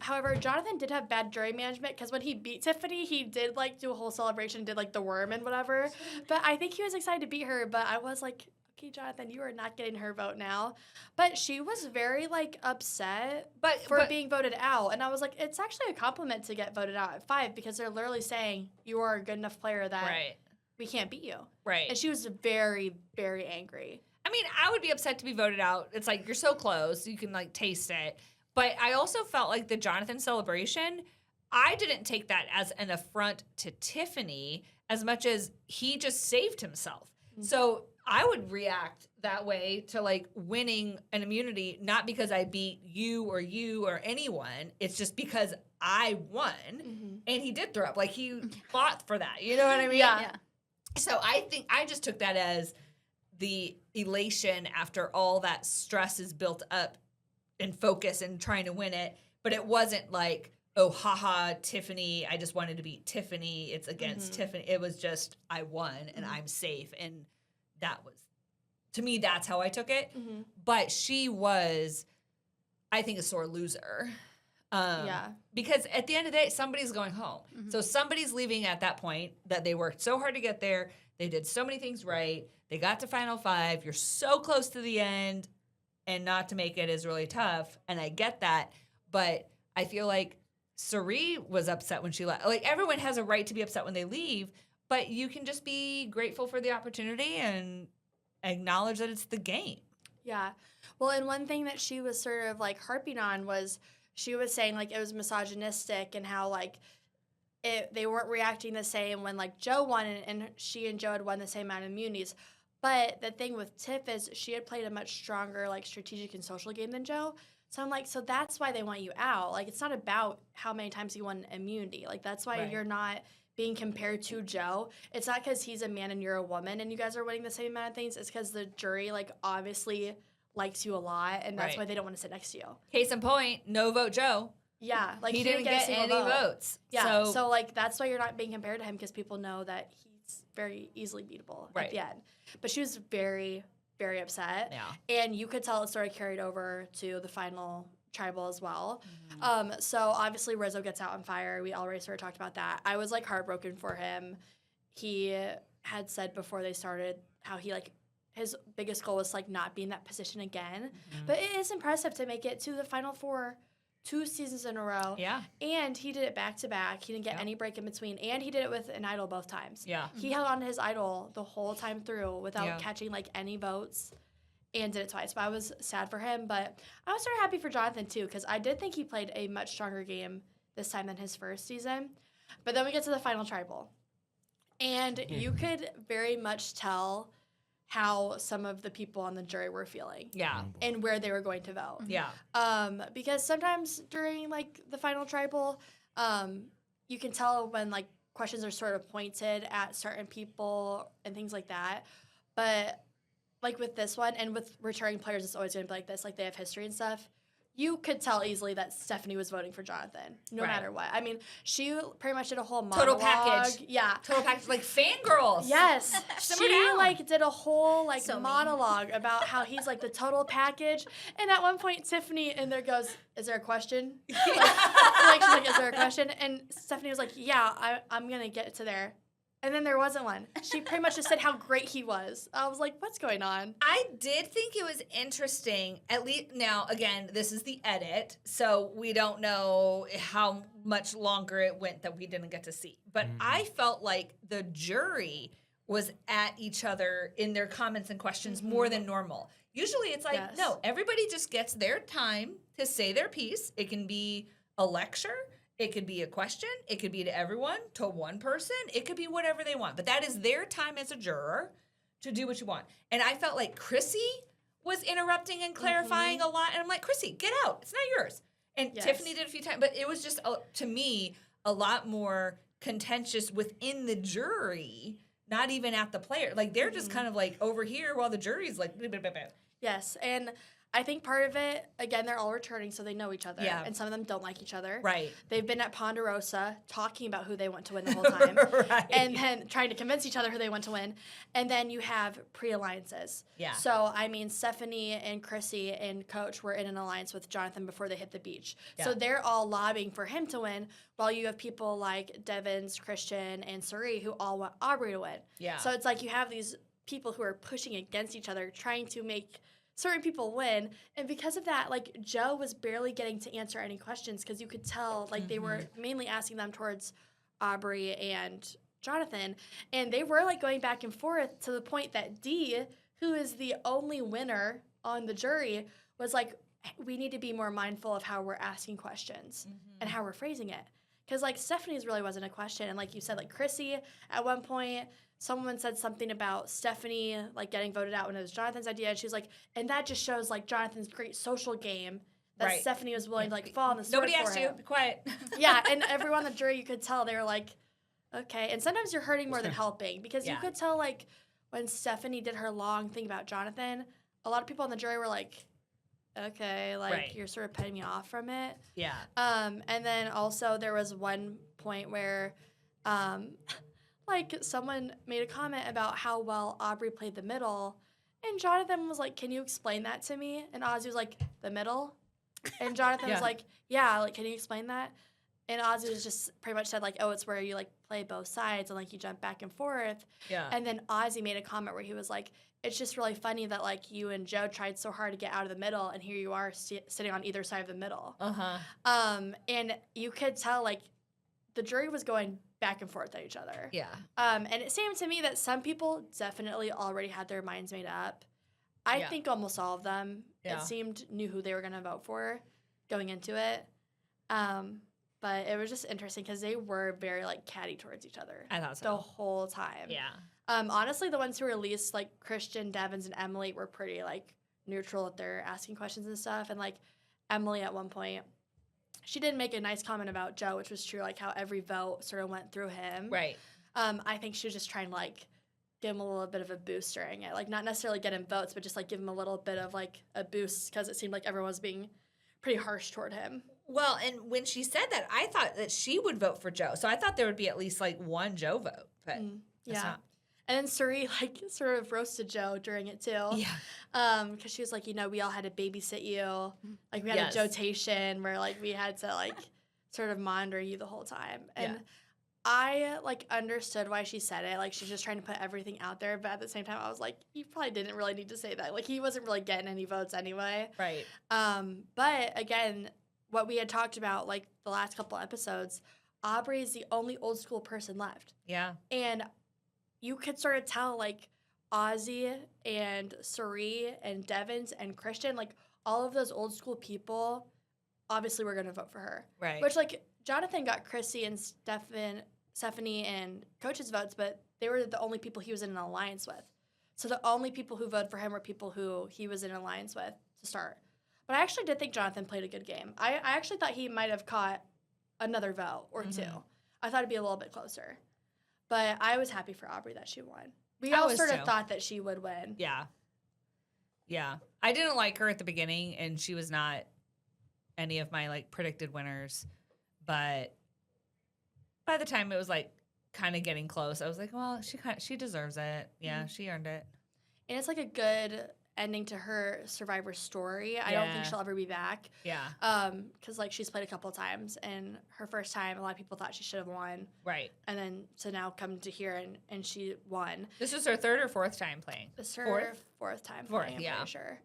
However, Jonathan did have bad jury management because when he beat Tiffany, he did like do a whole celebration, did like the worm and whatever. But I think he was excited to beat her. But I was like, okay, Jonathan, you are not getting her vote now. But she was very like upset for being voted out. And I was like, it's actually a compliment to get voted out at 5 because they're literally saying you are a good enough player that Right. we can't beat you. Right. And she was very, very angry. I mean, I would be upset to be voted out. It's like you're so close, you can like taste it. But I also felt like the Jonathan celebration, I didn't take that as an affront to Tiffany as much as he just saved himself. So I would react that way to like winning an immunity, not because I beat you or anyone. It's just because I won and he did throw up. Like he fought for that. You know what I mean? Yeah. Yeah. So I think I just took that as the elation after all that stress is built up and focus and trying to win it. But it wasn't like, oh, haha, Tiffany, I just wanted to beat Tiffany. It's against Tiffany. It was just, I won and I'm safe. And that was, to me, that's how I took it. But she was, I think, a sore loser. Yeah. Because at the end of the day, somebody's going home. So somebody's leaving at that point that they worked so hard to get there. They did so many things right. They got to final 5. You're so close to the end, and not to make it is really tough. And I get that. But I feel like Sari was upset when she left. Like, everyone has a right to be upset when they leave, but you can just be grateful for the opportunity and acknowledge that it's the game. Yeah. Well, and one thing that she was sort of like harping on was she was saying like it was misogynistic and how like they weren't reacting the same when like Joe won and she and Joe had won the same amount of immunities. But the thing with Tiff is she had played a much stronger like strategic and social game than Joe. So I'm like, so that's why they want you out. Like, it's not about how many times you won immunity. Like, that's why you're not being compared to Joe. It's not because he's a man and you're a woman and you guys are winning the same amount of things. It's because the jury, like, obviously likes you a lot, and that's Right. why they don't want to sit next to you. Case in point, no vote Joe. Yeah, like He didn't get a single any vote. votes. Yeah, so like that's why you're not being compared to him because people know that he's very easily beatable Right. at the end. But she was very, very upset. Yeah. And you could tell it sort of carried over to the final tribal as well. Mm-hmm. So obviously Rizzo gets out on fire. We already sort of talked about that. I was like heartbroken for him. He had said before they started how he like his biggest goal was to, like not be in that position again. Mm-hmm. But it is impressive to make it to the final four 2 seasons in a row. Yeah. And he did it back to back. He didn't get any break in between. And he did it with an idol both times. Yeah. He held on to his idol the whole time through without Yeah. catching like any votes and did it twice. But I was sad for him. But I was sort of happy for Jonathan too because I did think he played a much stronger game this time than his first season. But then we get to the final tribal. And you could very much tell how some of the people on the jury were feeling Yeah. and where they were going to vote. Yeah. Because sometimes during like the final tribal, you can tell when like questions are sort of pointed at certain people and things like that. But like with this one and with returning players, it's always going to be like this. Like they have history and stuff. You could tell easily that Stephanie was voting for Jonathan, no Right. matter what. I mean, she pretty much did a whole Total monologue. package. Yeah. Total package, like fangirls. Yes. Simmer She down. like did a whole like So mean. monologue about how he's like the total package. And at one point Tiffany in there goes, "Is there a question?" She's like, "Is there a question?" And Stephanie was like, "Yeah, I'm gonna get to there." And then there wasn't one. She pretty much just said how great he was. I was like, what's going on? I did think it was interesting. At least now, again, this is the edit, so we don't know how much longer it went that we didn't get to see. But I felt like the jury was at each other in their comments and questions more than normal. Usually it's like, Yes. no, everybody just gets their time to say their piece. It can be a lecture. It could be a question. It could be to everyone, to one person. It could be whatever they want. But that is their time as a juror to do what you want. And I felt like Chrissy was interrupting and clarifying a lot. And I'm like, Chrissy, get out. It's not yours. And Yes. Tiffany did a few times. But it was just, to me, a lot more contentious within the jury, not even at the player. Like, they're just kind of like over here while the jury's like, blah, blah, blah, blah. Yes, and I think part of it, again, they're all returning, so they know each other. Yeah. And some of them don't like each other. Right. They've been at Ponderosa talking about who they want to win the whole time. Right. And then trying to convince each other who they want to win. And then you have pre-alliances. Yeah. So, I mean, Stephanie and Chrissy and Coach were in an alliance with Jonathan before they hit the beach. Yeah. So they're all lobbying for him to win, while you have people like Devins, Christian, and Suri who all want Aubrey to win. Yeah. So it's like you have these people who are pushing against each other, trying to make certain people win. And because of that, like Joe was barely getting to answer any questions because you could tell like they were mainly asking them towards Aubrey and Jonathan. And they were like going back and forth to the point that Dee, who is the only winner on the jury, was like, we need to be more mindful of how we're asking questions and how we're phrasing it. Because like Stephanie's really wasn't a question. And like you said, like Chrissy at one point, someone said something about Stephanie like getting voted out when it was Jonathan's idea, and she's like, and that just shows like Jonathan's great social game that Right. Stephanie was willing to like fall on the sword Nobody for asked you. him. Be quiet. Yeah, and everyone on the jury, you could tell they were like, okay. And sometimes you're hurting more than helping because you Yeah. could tell like when Stephanie did her long thing about Jonathan, a lot of people on the jury were like, okay, like Right. you're sort of putting me off from it. Yeah. And then also there was one point where, like someone made a comment about how well Aubrey played the middle, and Jonathan was like, "Can you explain that to me?" And Ozzy was like, "The middle," and Jonathan Yeah. was like, "Yeah, like can you explain that?" And Ozzy was just pretty much said like, "Oh, it's where you like play both sides and like you jump back and forth." Yeah. And then Ozzy made a comment where he was like, "It's just really funny that like you and Joe tried so hard to get out of the middle, and here you are sitting on either side of the middle." Uh-huh. And you could tell like the jury was going back and forth at each other. Yeah. And it seemed to me that some people definitely already had their minds made up. I Yeah. think almost all of them, Yeah. it seemed, knew who they were going to vote for going into it. But it was just interesting because they were very like catty towards each other I thought so. the whole time. Yeah. Honestly, the ones who were least like Christian, Devins, and Emily were pretty like neutral if they're asking questions and stuff. And like Emily at one point, she did make a nice comment about Joe, which was true, like how every vote sort of went through him. Right. I think she was just trying to like give him a little bit of a boost during it. Like, not necessarily get him votes, but just, like, give him a little bit of, like, a boost because it seemed like everyone was being pretty harsh toward him. Well, and when she said that, I thought that she would vote for Joe. So I thought there would be at least, like, one Joe vote. But it's not. And then Suri, like, sort of roasted Joe during it, too. Yeah. Because she was like, you know, we all had to babysit you. Like, we had a Jotation where, like, we had to, like, sort of monitor you the whole time. And I, like, understood why she said it. Like, she's just trying to put everything out there. But at the same time, I was like, you probably didn't really need to say that. Like, he wasn't really getting any votes anyway. Right. But, again, what we had talked about, like, the last couple episodes, Aubrey is the only old school person left. Yeah. And you could sort of tell, like, Ozzy and Suri and Devins and Christian, like, all of those old school people, obviously were going to vote for her. Right. Which, like, Jonathan got Chrissy and Stephanie and Coach's votes, but they were the only people he was in an alliance with. So the only people who voted for him were people who he was in an alliance with to start. But I actually did think Jonathan played a good game. I actually thought he might have caught another vote or two. I thought it'd be a little bit closer. But I was happy for Aubrey that she won. We all sort of thought that she would win. Yeah. Yeah. I didn't like her at the beginning, and she was not any of my, like, predicted winners. But by the time it was, like, kind of getting close, I was like, well, she deserves it. Yeah, she earned it. And it's, like, a good ending to her Survivor story. I don't think she'll ever be back. Yeah. Because, like, she's played a couple of times, and her first time, a lot of people thought she should have won. Right. And then to now come to here and she won. This was her third or fourth time playing? This is her fourth time playing, I'm pretty sure.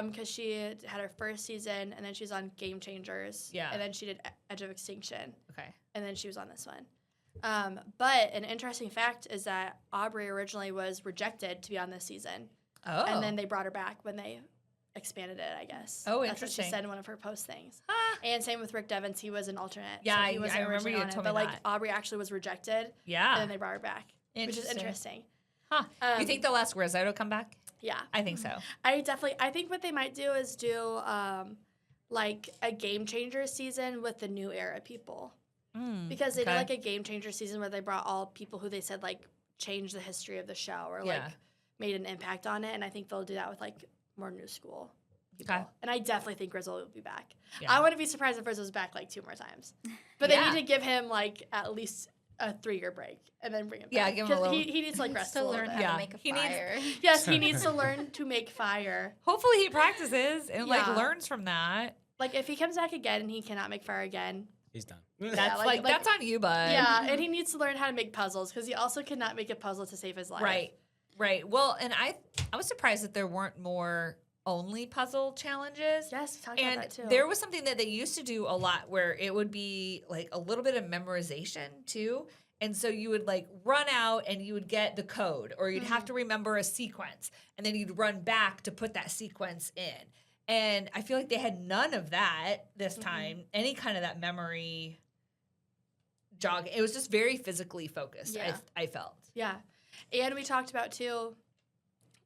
Because she had her first season, and then she was on Game Changers. Yeah. And then she did Edge of Extinction. Okay. And then she was on this one. But an interesting fact is that Aubrey originally was rejected to be on this season. Oh. And then they brought her back when they expanded it, I guess. Oh, That's what interesting. she said in one of her post things. Ah. And same with Rick Devens. He was an alternate. Yeah, so he wasn't I remember originally you on it, told me but, like, that. Aubrey actually was rejected. Yeah. And then they brought her back, which is interesting. Huh. You think they'll ask Rizzo to come back? Yeah. I think so. I think what they might do is do like a Game Changer season with the new era people. Because they did like a Game Changer season where they brought all people who they said like changed the history of the show or like made an impact on it. And I think they'll do that with like more new school people. Okay. And I definitely think Rizzo will be back. Yeah. I wouldn't be surprised if Rizzo's back like 2 more times. But they need to give him like at least a 3-year break and then bring him back. Yeah, give him a little. He needs to like rest a to little learn bit. how to make a fire. Yes, he needs to learn to make fire. Hopefully he practices and like Yeah. learns from that. Like if he comes back again and he cannot make fire again, He's done. That's like- that's on you, bud. yeah, and he needs to learn how to make puzzles because he also cannot make a puzzle to save his life. Right. Well, and I was surprised that there weren't more only puzzle challenges. Yes, we talked And about that too. there was something that they used to do a lot where it would be like a little bit of memorization too. And so you would like run out and you would get the code or you'd have to remember a sequence and then you'd run back to put that sequence in. And I feel like they had none of that this time, any kind of that memory jog. It was just very physically focused, Yeah. I felt. Yeah. And we talked about too,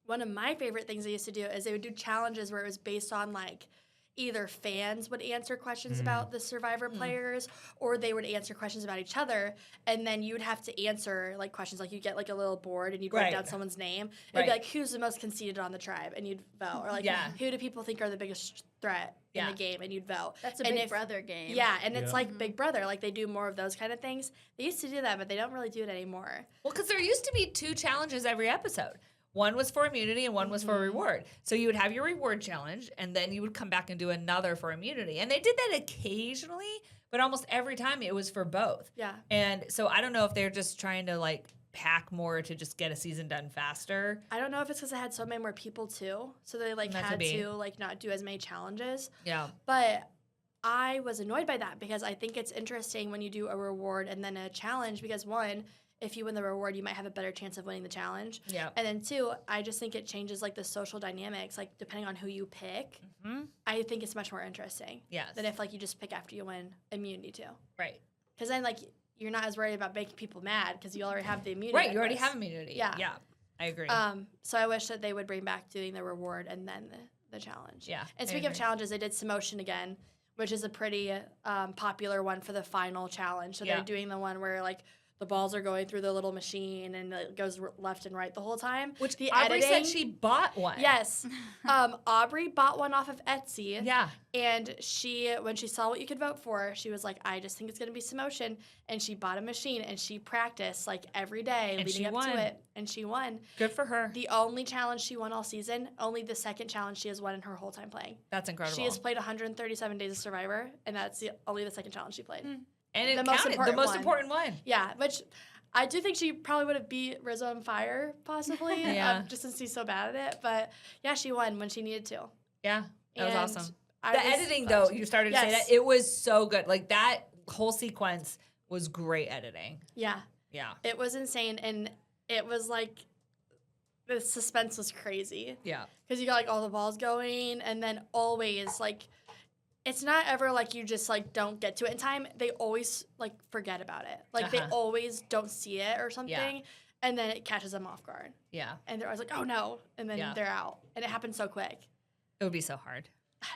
one of my favorite things they used to do is they would do challenges where it was based on like either fans would answer questions about the Survivor players or they would answer questions about each other. And then you would have to answer like questions like you'd get like a little board and you'd write Right. down someone's name. It'd Right. be like, who's the most conceited on the tribe? And you'd vote. Or like, Yeah. who do people think are the biggest threat in Yeah. the game? And you'd vote. That's a And Big if- Brother game. Yeah, and it's Yeah. like Big Brother. Like they do more of those kind of things. They used to do that, but they don't really do it anymore. Well, because there used to be 2 challenges every episode. One was for immunity and one was for reward. So you would have your reward challenge and then you would come back and do another for immunity. And they did that occasionally, but almost every time it was for both. Yeah. And so I don't know if they're just trying to like pack more to just get a season done faster. I don't know if it's because I had so many more people too, so they like That could had be. to like not do as many challenges. Yeah. But I was annoyed by that because I think it's interesting when you do a reward and then a challenge because one, if you win the reward, you might have a better chance of winning the challenge. Yeah. And then two, I just think it changes like the social dynamics, like depending on who you pick. I think it's much more interesting Yes. than if like you just pick after you win immunity too. Right. Because then like you're not as worried about making people mad because you already have the immunity. Right. You already necklace. have immunity. Yeah. Yeah. I agree. So I wish that they would bring back doing the reward and then the challenge. Yeah, And I speaking of agree. challenges, they did Samotion again, which is a pretty popular one for the final challenge. So Yeah. they're doing the one where like the balls are going through the little machine and it goes left and right the whole time. Which the Aubrey said editing- she bought one. Yes. Aubrey bought one off of Etsy. Yeah. And when she saw what you could vote for, she was like, I just think it's going to be some motion. And she bought a machine and she practiced like every day And leading she up won. to it. And she won. Good for her. The only challenge she won all season, only the second challenge she has won in her whole time playing. That's incredible. She has played 137 Days of Survivor, and that's only the second challenge she played. and it the most counted. important The most one. important one. Yeah, which I do think she probably would have beat Rizzo on Fire, possibly, Yeah. just since he's so bad at it. But yeah, she won when she needed to. Yeah. That was And awesome. I The was editing, bummed. though, you started to say Yes. that. It was so good. Like, that whole sequence was great editing. Yeah, Yeah. it was insane, and it was like the suspense was crazy Yeah. because you got like all the balls going, and then always like it's not ever like you just like don't get to it in time. They always like forget about it. Like they Uh-huh. always don't see it or something, and then it catches them off guard, Yeah. and they're always like, oh no, and then Yeah. they're out, and it happens so quick. It would be so hard.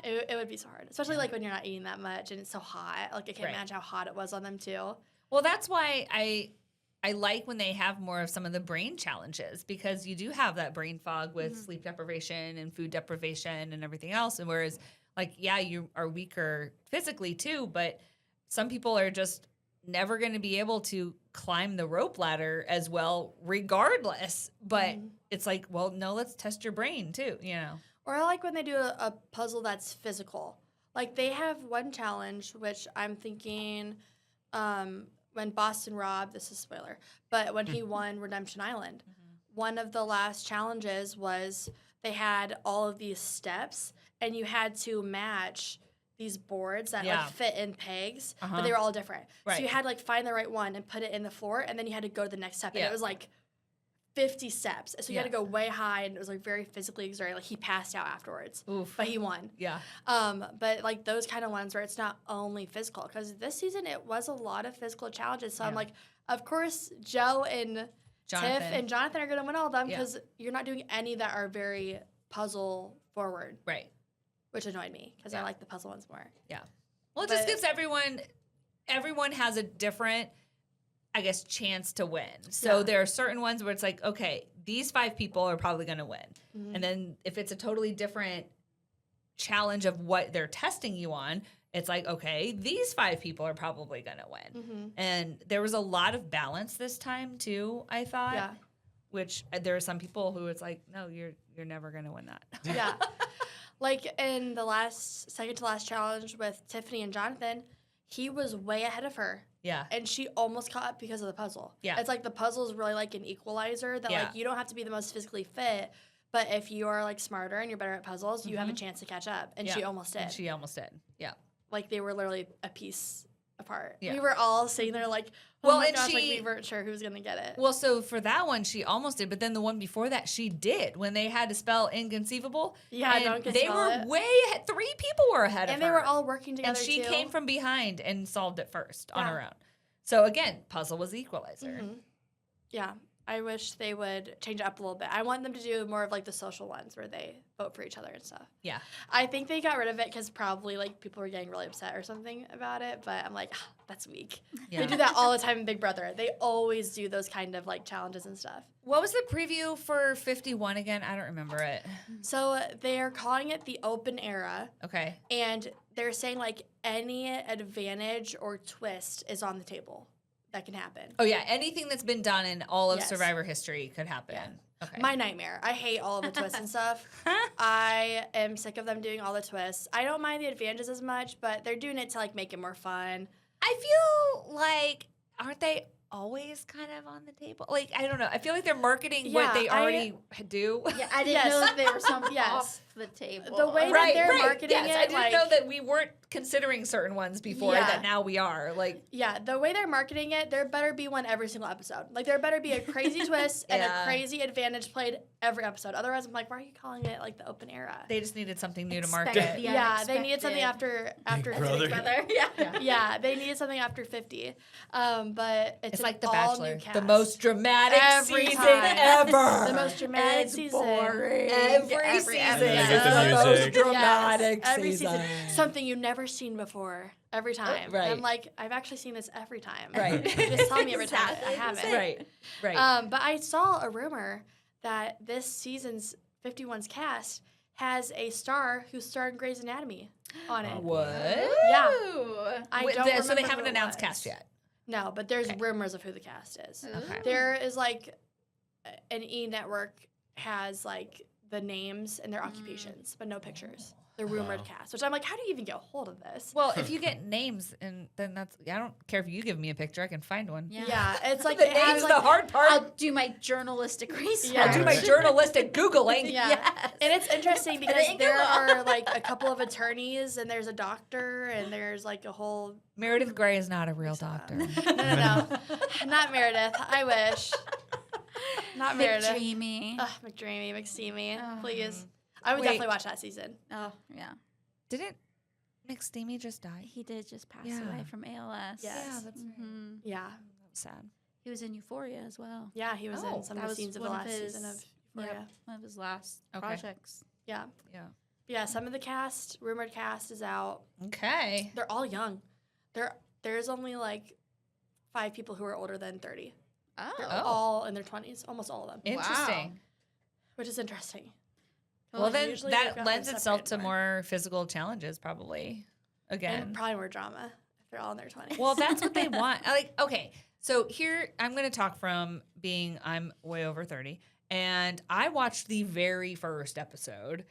It would be so hard, especially like when you're not eating that much and it's so hot. Like I can't Right. imagine how hot it was on them too. Well, that's why I like when they have more of some of the brain challenges, because you do have that brain fog with sleep deprivation and food deprivation and everything else. And whereas, like, yeah, you are weaker physically too, but some people are just never going to be able to climb the rope ladder as well, regardless. But it's like, well, no, let's test your brain too, you know? Or I like when they do a puzzle that's physical. Like they have one challenge, which I'm thinking when Boston Rob, this is a spoiler, but when he won Redemption Island, one of the last challenges was they had all of these steps and you had to match these boards that Yeah. like fit in pegs, Uh-huh. but they were all different. Right. So you had to like find the right one and put it in the floor, and then you had to go to the next step. And Yeah. it was like 50 steps. So you had Yeah. to go way high, and it was like very physically exerting. Like he passed out afterwards, Oof. but he won. Yeah. But like those kind of ones where it's not only physical, because this season it was a lot of physical challenges. So I'm Yeah. like, of course, Joe and Jonathan. Tiff and Jonathan are going to win all of them Yeah. because you're not doing any that are very puzzle forward, Right. which annoyed me because Yeah. I like the puzzle ones more. Yeah. Well, it just But- gives everyone has a different, I guess, chance to win. So Yeah. there are certain ones where it's like, okay, these 5 people are probably going to win. Mm-hmm. And then if it's a totally different challenge of what they're testing you on, it's like, okay, these 5 people are probably going to win. Mm-hmm. And there was a lot of balance this time too, I thought. Yeah. Which there are some people who it's like, no, you're never going to win that. Yeah. Like in the second to last challenge with Tiffany and Jonathan, he was way ahead of her. Yeah. And she almost caught up because of the puzzle. Yeah. It's like the puzzle is really like an equalizer that Yeah. like you don't have to be the most physically fit, but if you are like smarter and you're better at puzzles, you have a chance to catch up. And she Yeah. almost did. And she almost did. Yeah. Like they were literally a piece apart. Yeah. We were all sitting there like, oh Well, my and gosh, like she- we weren't sure who was gonna get it. Well, so for that one, she almost did, but then the one before that, she did when they had to spell inconceivable. Yeah, and no one could they spell were it. way ahead. 3 people were ahead And of they her. were all working and together she too. came from behind and solved it first on Yeah. her own. So again, puzzle was the equalizer. Mhm. Yeah. I wish they would change it up a little bit. I want them to do more of like the social ones where they vote for each other and stuff. Yeah. I think they got rid of it because probably like people were getting really upset or something about it. But I'm like, that's weak. Yeah. They do that all the time in Big Brother. They always do those kind of like challenges and stuff. What was the preview for 51 again? I don't remember it. So they are calling it the open era, Okay. and they're saying like any advantage or twist is on the table that can happen. Oh yeah, anything that's been done in all of Yes. Survivor history could happen. Yeah. Okay. My nightmare. I hate all of the twists and stuff. I am sick of them doing all the twists. I don't mind the advantages as much, but they're doing it to like make it more fun. I feel like, aren't they always kind of on the table? Like, I don't know. I feel like they're marketing what Yeah, they already do. Yeah, I didn't Yes. know that they were some Yes. off the table. The way that Right, they're right. marketing yes, it, I didn't like, know that we weren't considering certain ones before Yeah. that now we are. Like, yeah, the way they're marketing it, there better be one every single episode. Like there better be a crazy twist and Yeah. a crazy advantage played every episode. Otherwise, I'm like, why are you calling it like the open era? they just needed something new to Expect market. the Yeah, they needed something unexpected. after Brother. Brother. Yeah. Yeah, they needed something after 50. But it's It's an like The all Bachelor, new cast. the most dramatic Every season time. ever. The most dramatic It's season. boring. Every Every season. episode. And then they get the The most music. dramatic Every season. Something you never never seen before every time. right. I'm like, I've actually seen this every time. Right. You just tell me every time. Exactly. I haven't. Right. But I saw a rumor that this season's 51's cast has a star who starred in Grey's Anatomy on it. What? Yeah. Ooh. I Wait, don't so remember they who haven't it announced was. cast yet. No, but there's rumors of who the cast is. Okay. There is like an E network has like the names and their occupations, but no pictures. The rumored cast, which I'm like, how do you even get a hold of this? Well, if you get names, and then that's I don't care if you give me a picture, I can find one. Yeah, it's like The it has name's like the hard part. I'll do my journalistic research. Yeah. I'll do my journalistic Googling. yeah. Yes. And it's interesting Put because it in there Google. are like a couple of attorneys and there's a doctor and there's like a whole Meredith Grey is not a real doctor. no. Not Meredith. I wish. Not Meredith. McDreamy. Ugh, McDreamy, McSteamy, Oh. please. I would Wait. definitely watch that season. Oh, yeah. Didn't McSteamy just die? He did just pass Yeah. away from ALS. Yes. Yeah, that's right. Mhm. Yeah. That was sad. He was in Euphoria as well. Yeah, he was Oh, in some that of the was scenes of the one of last season of his- Euphoria. Yep, one of his last Okay. projects. Yeah. Yeah. Yeah, some of the cast, rumored cast is out. Okay. They're all young. There's only like 5 people who are older than 30. They're Oh. all in their 20s, almost all of them, Interesting. which is interesting. Well, then usually they've that got lends them itself to separated more physical challenges, probably. Again. And probably more drama if they're all in their 20s. Well, that's what they want. Okay, so here I'm going to talk from being I'm way over 30, and I watched the very first episode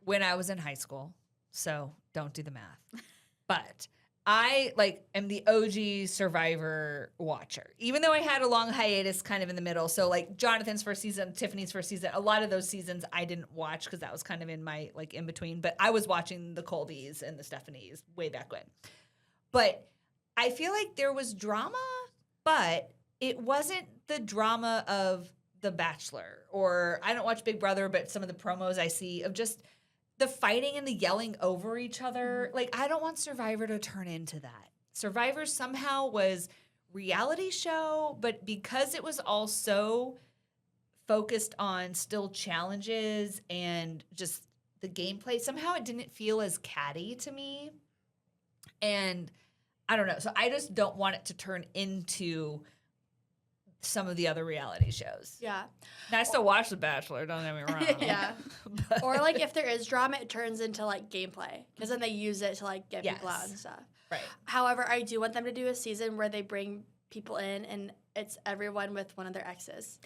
when I was in high school. So don't do the math, but I am the OG Survivor watcher, even though I had a long hiatus kind of in the middle. So Jonathan's first season, Tiffany's first season, a lot of those seasons I didn't watch because that was kind of in my in between. But I was watching the Colbys and the Stephanies way back when. But I feel like there was drama, but it wasn't the drama of The Bachelor, or I don't watch Big Brother, but some of the promos I see of just the fighting and the yelling over each other. I don't want Survivor to turn into that. Survivor somehow was reality show, but because it was all so focused on still challenges and just the gameplay, somehow it didn't feel as catty to me. And I don't know. So I just don't want it to turn into some of the other reality shows. yeah. Now, I still watch The Bachelor, don't get me wrong. Yeah. But- Or if there is drama, it turns into gameplay because then they use it to get people out Yes. and stuff. right. However, I do want them to do a season where they bring people in and it's everyone with one of their exes.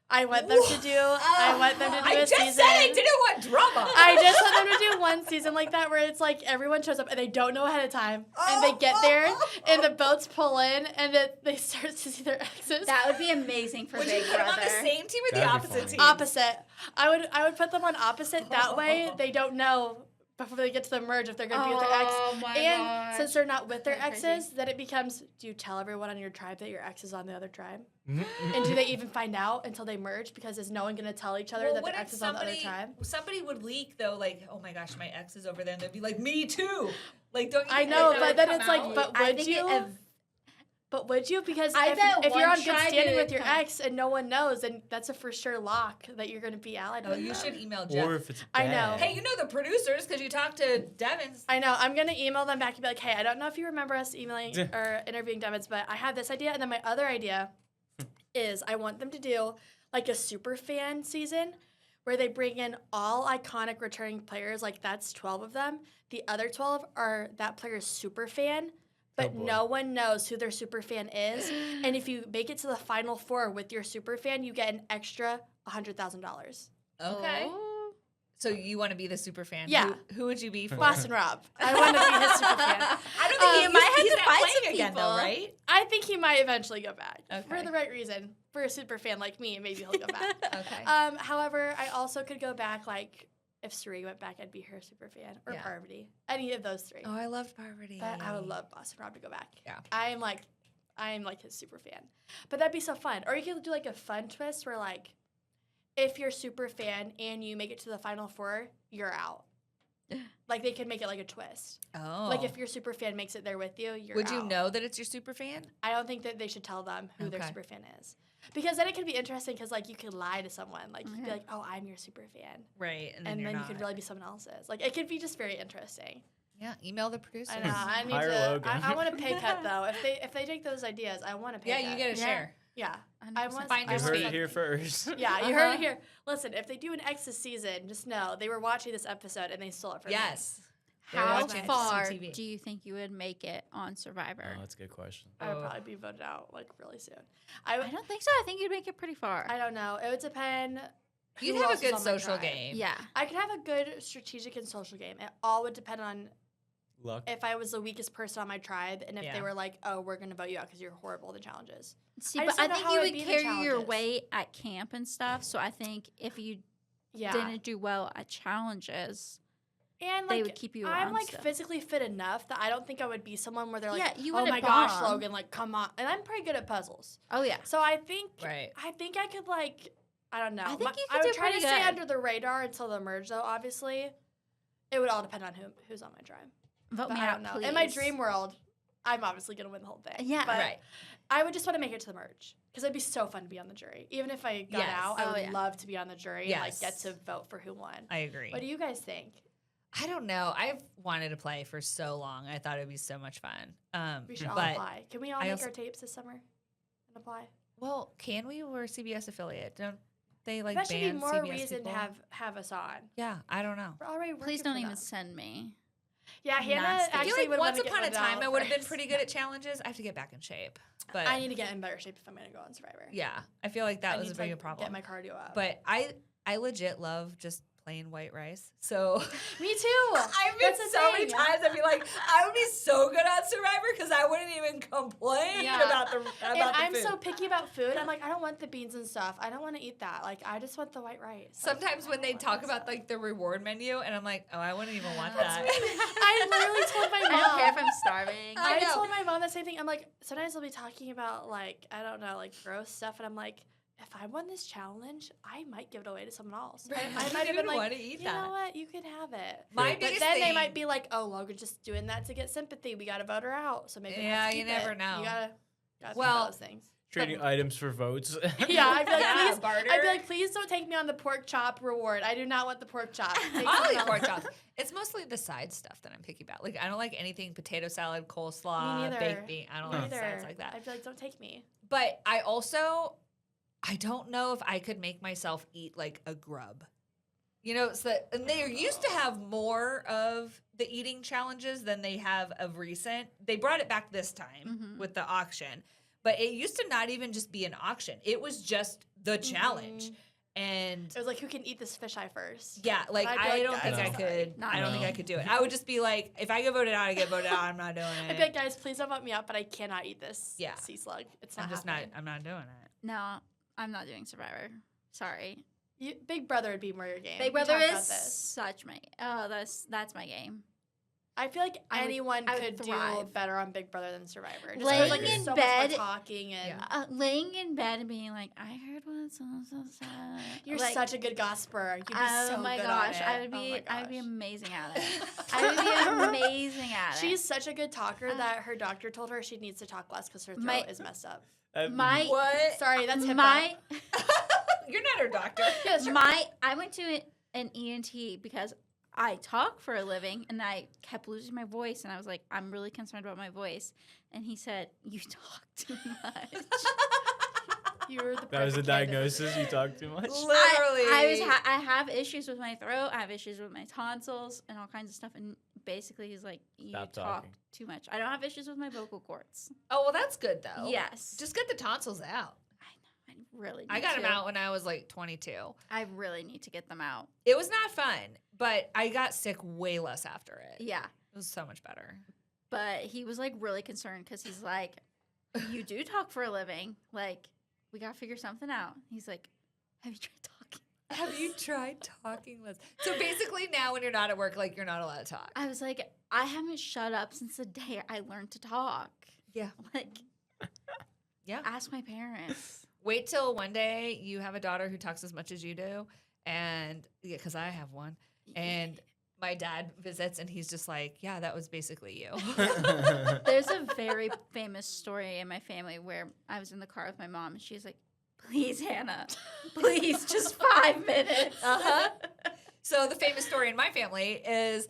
I want them to do. I want them to do I a just season. said I didn't want drama. I just want them to do one season like that where it's everyone shows up and they don't know ahead of time and they get there and the boats pull in and they start to see their exes. That would be amazing for Would you Big put them Brother. on the same team or the That'd be opposite fun. team? Opposite. I would put them on opposite. That way they don't know before they get to the merge if they're going to be with their ex. Oh my And gosh. since they're not with their That's exes, crazy. then it becomes, do you tell everyone on your tribe that your ex is on the other tribe? Mm-hmm. And do they even find out until they merge? Because is no one going to tell each other Well, that what their if ex is on the other tribe? somebody would leak though, oh my gosh, my ex is over there, and they'd be like, me too. Don't you I think know, that but would then come it's out? but I would think you? But would you? Because I bet if you're one on good tribe standing would with your come- ex and no one knows, then that's a for sure lock that you're going to be allied Oh, with you them. should email Jeff. Or if it's I know. bad. Hey, you know the producers because you talked to Devins. I know. I'm going to email them back and be like, hey, I don't know if you remember us emailing or interviewing Devins, but I have this idea. And then my other idea is I want them to do a super fan season where they bring in all iconic returning players. That's 12 of them. The other 12 are that player's super fan, but boy. no one knows who their super fan is. And if you make it to the final 4 with your super fan, you get an extra $100,000. Okay. Oh. So you want to be the super fan? Yeah. Who would you be for? Boston Rob. I want to be his super fan. I don't think You might have he's to not find playing some again though, people. right? I think he might eventually go back for Okay. the right reason. For a super fan like me, maybe he'll go back. Okay. However, I also could go back. If Suri went back, I'd be her super fan or Yeah. Parvati. Any of those 3. Oh, I loved Parvati. But I would love Boston Rob to go back. Yeah. I am his super fan. But that'd be so fun. Or you could do a fun twist where if you're super fan and you make it to the final 4, you're out. They could make it a twist. Oh. If your super fan makes it there with you, you're would out. you know that it's your super fan? I don't think that they should tell them who their Okay. super fan is. Because then it could be interesting because you could lie to someone. You could be Okay. oh, I'm your super fan. Right. And then you're you not. could really be someone else's. It could be just very interesting. Yeah, email the producers. I know. I need Hire to. Logan. I want a pay cut though. If they take those ideas, I want a pay Yeah, cut. you get a Yeah. share. Yeah, I 100%. want. Find I You your want heard it speed. here first. Yeah, you heard it here. Listen, if they do an X this season, just know they were watching this episode and they stole it from me. Yes. They're How watching far CTV. do you think you would make it on Survivor? Oh, that's a good question. I would Oh. probably be voted out like really soon. I don't think so. I think you'd make it pretty far. I don't know. It would depend. You'd who have a else is good on my social tribe. game. Yeah. I could have a good strategic and social game. It all would depend on Luck. if I was the weakest person on my tribe and if Yeah. they were like, "Oh, we're gonna vote you out because you're horrible at the challenges." See, I but just I don't know think how you it'd would be the carry your challenges. weight at camp and stuff. So I think if you Yeah, didn't do well at challenges, and they like would keep you I'm around like still. physically fit enough that I don't think I would be someone where they're like, Yeah, you "Oh wouldn't my gosh, bomb. Logan, like come on." And I'm pretty good at puzzles, oh yeah, so I think Right. I think I could like I don't know. I think you could I would do try to pretty stay good. under the radar until the merge, though. Obviously, it would all depend on who's on my tribe. vote But me I out, don't know. please. In my dream world, I'm obviously gonna win the whole thing. Yeah. but Right. I would just want to make it to the merge because it'd be so fun to be on the jury. Even if I got Yes. out, I Oh, would yeah. love to be on the jury and like get Yes. to vote for who won. I agree. What do you guys think? I don't know. I've wanted to play for so long. I thought it would be so much fun. We should all but apply. Can we all I make also- our tapes this summer and apply? well, can we? We're a CBS affiliate. Don't they like That should be ban more CBS reason people? to have us on. Yeah, I don't know. We're already working Please don't for even them. send me. Yeah, Hannah Nasty. I actually feel like would once wanna get upon a voted time out I would have been first. pretty good at challenges. I have to get back in shape. But I need to get in better shape if I'm going to go on Survivor. yeah, I feel like that I was need a to, big like, problem. Get my cardio up. But I legit love just plain white rice. So me too. I've been That's the so many thing. times I'd be like, I would be so good at Survivor because I wouldn't even complain Yeah. about the And I'm food. so picky about food. I'm like, I don't want the beans and stuff. I don't want to eat that. Like, I just want the white rice. Like, Sometimes I when don't they want talk that about stuff. like the reward menu, and I'm like, oh, I wouldn't even want That's that. I literally told my mom. I don't care if I'm starving. I I know. told my mom the same thing. I'm like, sometimes they'll be talking about like, I don't know, like gross stuff, and I'm like, if I won this challenge, I might give it away to someone else. I You might don't have been even like, wanna eat you that." know what, you can have it. My But biggest then they thing- might be like, oh, Logan's just doing that to get sympathy. We got to vote her out. So maybe we have Yeah, to you keep never it. know. You gotta think Well, about those things. Trading items for votes. Yeah, I'd be like, Yeah, please, barter. I'd be like, please don't take me on the pork chop reward. I do not want the pork chop. Take I someone like else. pork chops. It's mostly the side stuff that I'm picky about. Like I don't like anything potato salad, coleslaw, Me neither. baked bean. I don't Me like neither. sides like that. I'd be like, don't take me. But I don't know if I could make myself eat like a grub. You know, so that, and they used to have more of the eating challenges than they have of recent. They brought it back this time with the auction, but it used to not even just be an auction. It was just the challenge. And It was like, who can eat this fisheye first? yeah, like I'd be I like, don't think guys, I I'm could. sorry. Not I don't think me. I could do it. I would just be like, if I get voted out, I get voted out. I'm not doing it. I'd be like, guys, please don't vote me out, but I cannot eat this Yeah. sea slug. It's not I'm just happening. not. I'm not doing it. No, I'm not doing Survivor. Sorry. Big Brother would be more your game. Big We Brother talked is about this. such my. Oh, that's my game. I feel like I would- anyone I would could do thrive. better on Big Brother than Survivor. Just Laying like, there's in so bed- much more talking and Laying in bed and being like, I heard what so said. you're Like, such a good gossiper. You'd be oh so my good gosh, on it. I would Oh be, my I would be gosh. amazing at it. I would be amazing at it. She's such a good talker that her doctor told her she needs to talk less because her throat My- is messed up. my What? Sorry, that's HIPAA. my You're not her doctor. Yeah, sure. I went to an ENT because I talk for a living and I kept losing my voice and I was like, I'm really concerned about my voice. And he said, you talk too much. You were the That was the perfect candidate. diagnosis. You talk too much. Literally. I have issues with my throat. I have issues with my tonsils and all kinds of stuff. And basically, he's like, you Stop talk talking. too much. I don't have issues with my vocal cords. Oh well, that's good though. Yes, Just get the tonsils out. I really. Need I got to. them out when I was like 22. I really need to get them out. It was not fun, but I got sick way less after it. Yeah, It was so much better. but he was like really concerned because he's like, you do talk for a living. Like, we gotta figure something out. He's like, have you tried talking? Have you tried talking less? So basically, now when you're not at work, like you're not allowed to talk. I was like, I haven't shut up since the day I learned to talk. Yeah. Like, Yeah. ask my parents. Wait till one day you have a daughter who talks as much as you do, and yeah, because I have one, and my dad visits, and he's just like, "Yeah, that was basically you." There's a very famous story in my family where I was in the car with my mom, and she's like, please, Hannah, please, just 5 minutes. Uh-huh. So the famous story in my family is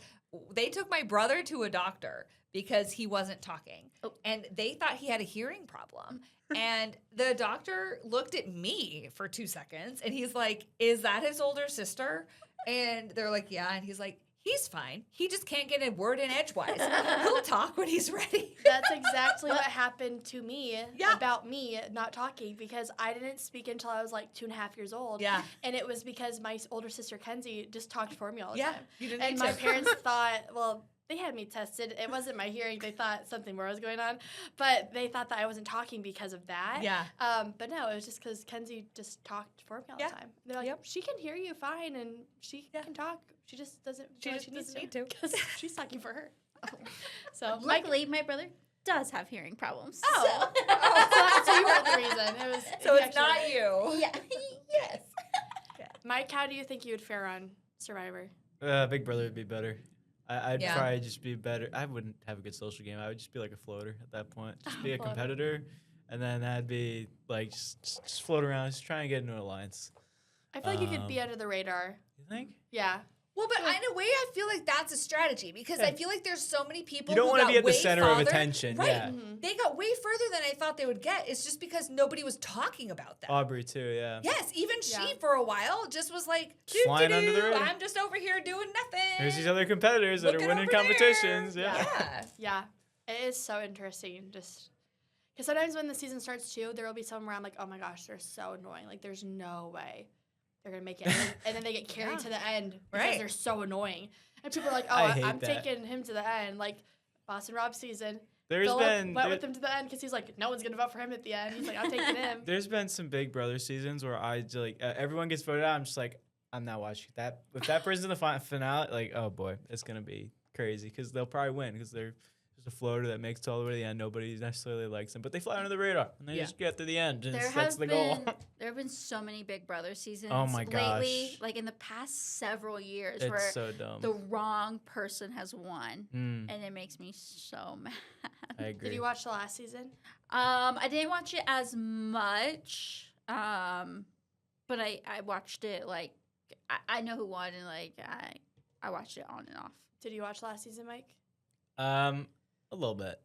they took my brother to a doctor because he wasn't talking. Oh. And they thought he had a hearing problem. And the doctor looked at me for 2 seconds and he's like, is that his older sister? And they're like, yeah. And he's like, he's fine. He just can't get a word in edgewise. He'll talk when he's ready. That's exactly what happened to me Yeah. about me not talking because I didn't speak until I was like 2.5 years old. Yeah. And it was because my older sister Kenzie just talked for me all the Yeah, time. you didn't And need my to. parents thought, well, they had me tested. It wasn't my hearing. They thought something more was going on. But they thought that I wasn't talking because of that. Yeah. But no, it was just because Kenzie just talked for me all Yeah. the time. They're like, Yep. she can hear you fine and she can talk. She just doesn't She feel like just she needs doesn't need to to. because she's talking for her. So Mike, Luckily, my brother does have hearing problems. Oh. so you weren't the reason. It was. So he it's actually- not you. So, yeah. yes. Mike, how do you think you would fare on Survivor? Big Brother would be better. I'd Yeah. probably just be better. I wouldn't have a good social game. I would just be like a floater at that point. Just be a Floater. competitor, and then that'd be like just float around, just try and get into an alliance. I feel like you could be Um, under the radar. You think? Yeah. Well, but in a way, I feel like that's a strategy because I feel like there's so many people. You don't want to be at the center of attention. Right? Yeah. They got way further than I thought they would get. It's just because nobody was talking about them. Aubrey too. Yeah. Yes, even Yeah. she for a while just was like, Flying under the radar. I'm just over here doing nothing. There's these other competitors that Looking are winning over there. competitions. Yeah. Yeah. Yeah. It is so interesting. Just because sometimes when the season starts too, there will be some where I'm like, oh my gosh, they're so annoying. Like, there's no way they're gonna make it. And then they get carried Yeah. to the end because Right. they're so annoying. And people are like, oh, I hate I'm that. taking him to the end. Like Boston Rob's season. There's Philip been went there- with him to the end because he's like, no one's gonna vote for him at the end. He's like, I'm taking him. There's been some Big Brother seasons where I just, like everyone gets voted out. I'm just like, I'm not watching that. If that person's in the finale, like, oh boy, it's gonna be crazy because they'll probably win because they're just a floater that makes it all the way to the end. Nobody necessarily likes them, but they fly under the radar and they Yeah. just get to the end. And There that's have the been goal. there have been so many Big Brother seasons Oh my lately, gosh. like in the past several years, It's where so dumb. the wrong person has won, Mm, and it makes me so mad. I agree. Did you watch the last season? I didn't watch it as much, but I watched it like I know who won, and like I watched it on and off. Did you watch last season, Mike? A little bit.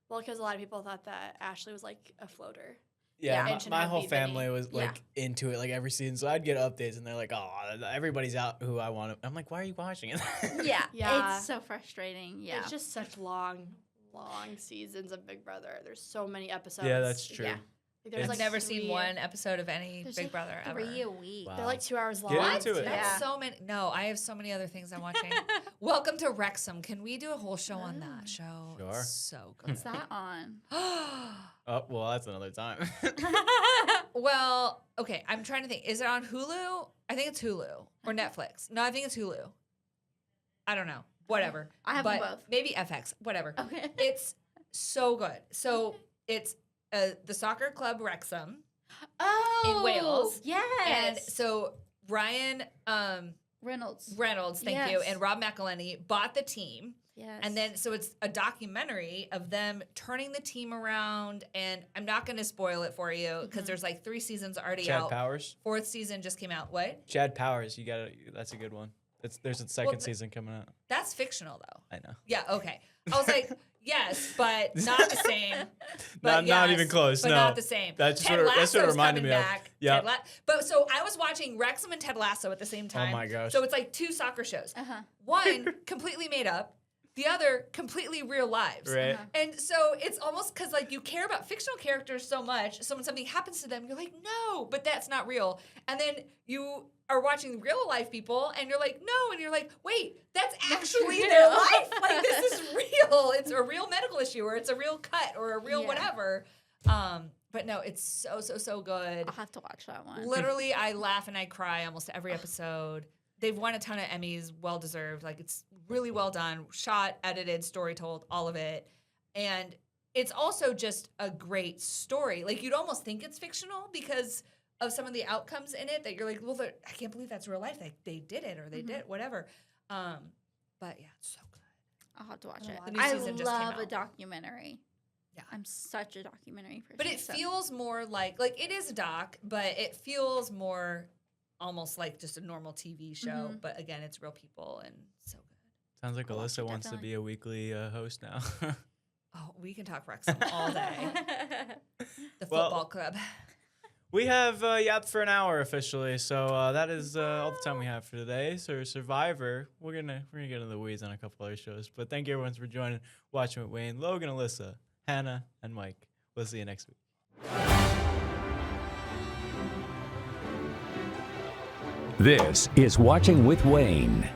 Well, because a lot of people thought that Ashley was like a floater. Yeah, Yeah. And should my have whole beat Vinny. family was Yeah. like into it like every season, so I'd get updates and they're like, "Oh, everybody's out who I want." I'm like, "Why are you watching it?" Yeah, Yeah. it's so frustrating. Yeah, It's just such long seasons of Big Brother. There's so many episodes. Yeah, that's true. Yeah. Like, there's It's- like Never seen three- one episode of any There's Big like Brother ever. 3 a week. Wow. They're like 2 hours long. Get What? into it. That's Yeah. so many. No, I have so many other things I'm watching. Welcome to Wrexham. Can we do a whole show on that show? Sure. It's so good. What's that on? Oh, well, that's another time. Well, okay. I'm trying to think. Is it on Hulu? I think it's Hulu or Netflix. No, I think it's Hulu. I don't know. Whatever. I have but them both. Maybe FX. Whatever. Okay. It's so good. So it's the soccer club Wrexham, Oh, Wales. Yes. and so Ryan Reynolds. Reynolds, thank you, Yes. and Rob McElhenney bought the team. Yes. And then, so it's a documentary of them turning the team around. And I'm not going to spoil it for you because there's like 3 seasons already Chad out. Powers. 4th season just came out. What? Chad Powers, you got to that's a good one. There's a second season coming out. That's fictional, though. I know. Yeah, okay. I was like, yes, but not the same. But Not yes, even close, But no. not the same. That's just Ted what it- that's what it Lasso's reminded coming me of. back. Yeah. But so I was watching Wrexham and Ted Lasso at the same time. my gosh. So it's like 2 soccer shows. Uh-huh. One completely made up. The other completely real lives. Right. And so it's almost because like you care about fictional characters so much. So when something happens to them, you're like, no, but that's not real. And then you are watching real life people and you're like, no. And you're like, wait, that's actually their real. life. Like this is real. It's a real medical issue or it's a real cut or a real Yeah. whatever. But no, it's so good. I'll have to watch that one. Literally, I laugh and I cry almost every episode. They've won a ton of Emmys, well deserved. Like it's really well done, shot, edited, story told, all of it. And it's also just a great story. Like you'd almost think it's fictional because of some of the outcomes in it that you're like, well, I can't believe that's real life. They did it or they did whatever. But yeah, it's so good. I'll have to watch The it. new I season just came love a out. documentary. Yeah. I'm such a documentary person. But it so- feels more like it is a doc, but it feels more almost like just a normal TV show. Mhm. But again, it's real people and so good. Sounds like I'll watch Alyssa it, wants to definitely. be a weekly host now. Oh, we can talk Wrexham all day. The Well, football club. We have yapped for an hour officially, so that is all the time we have for today. So Survivor, we're gonna get into the weeds on a couple other shows. But thank you everyone for joining, watching with Wayne, Logan, Alyssa, Hannah, and Mike. We'll see you next week. This is Watching with Wayne.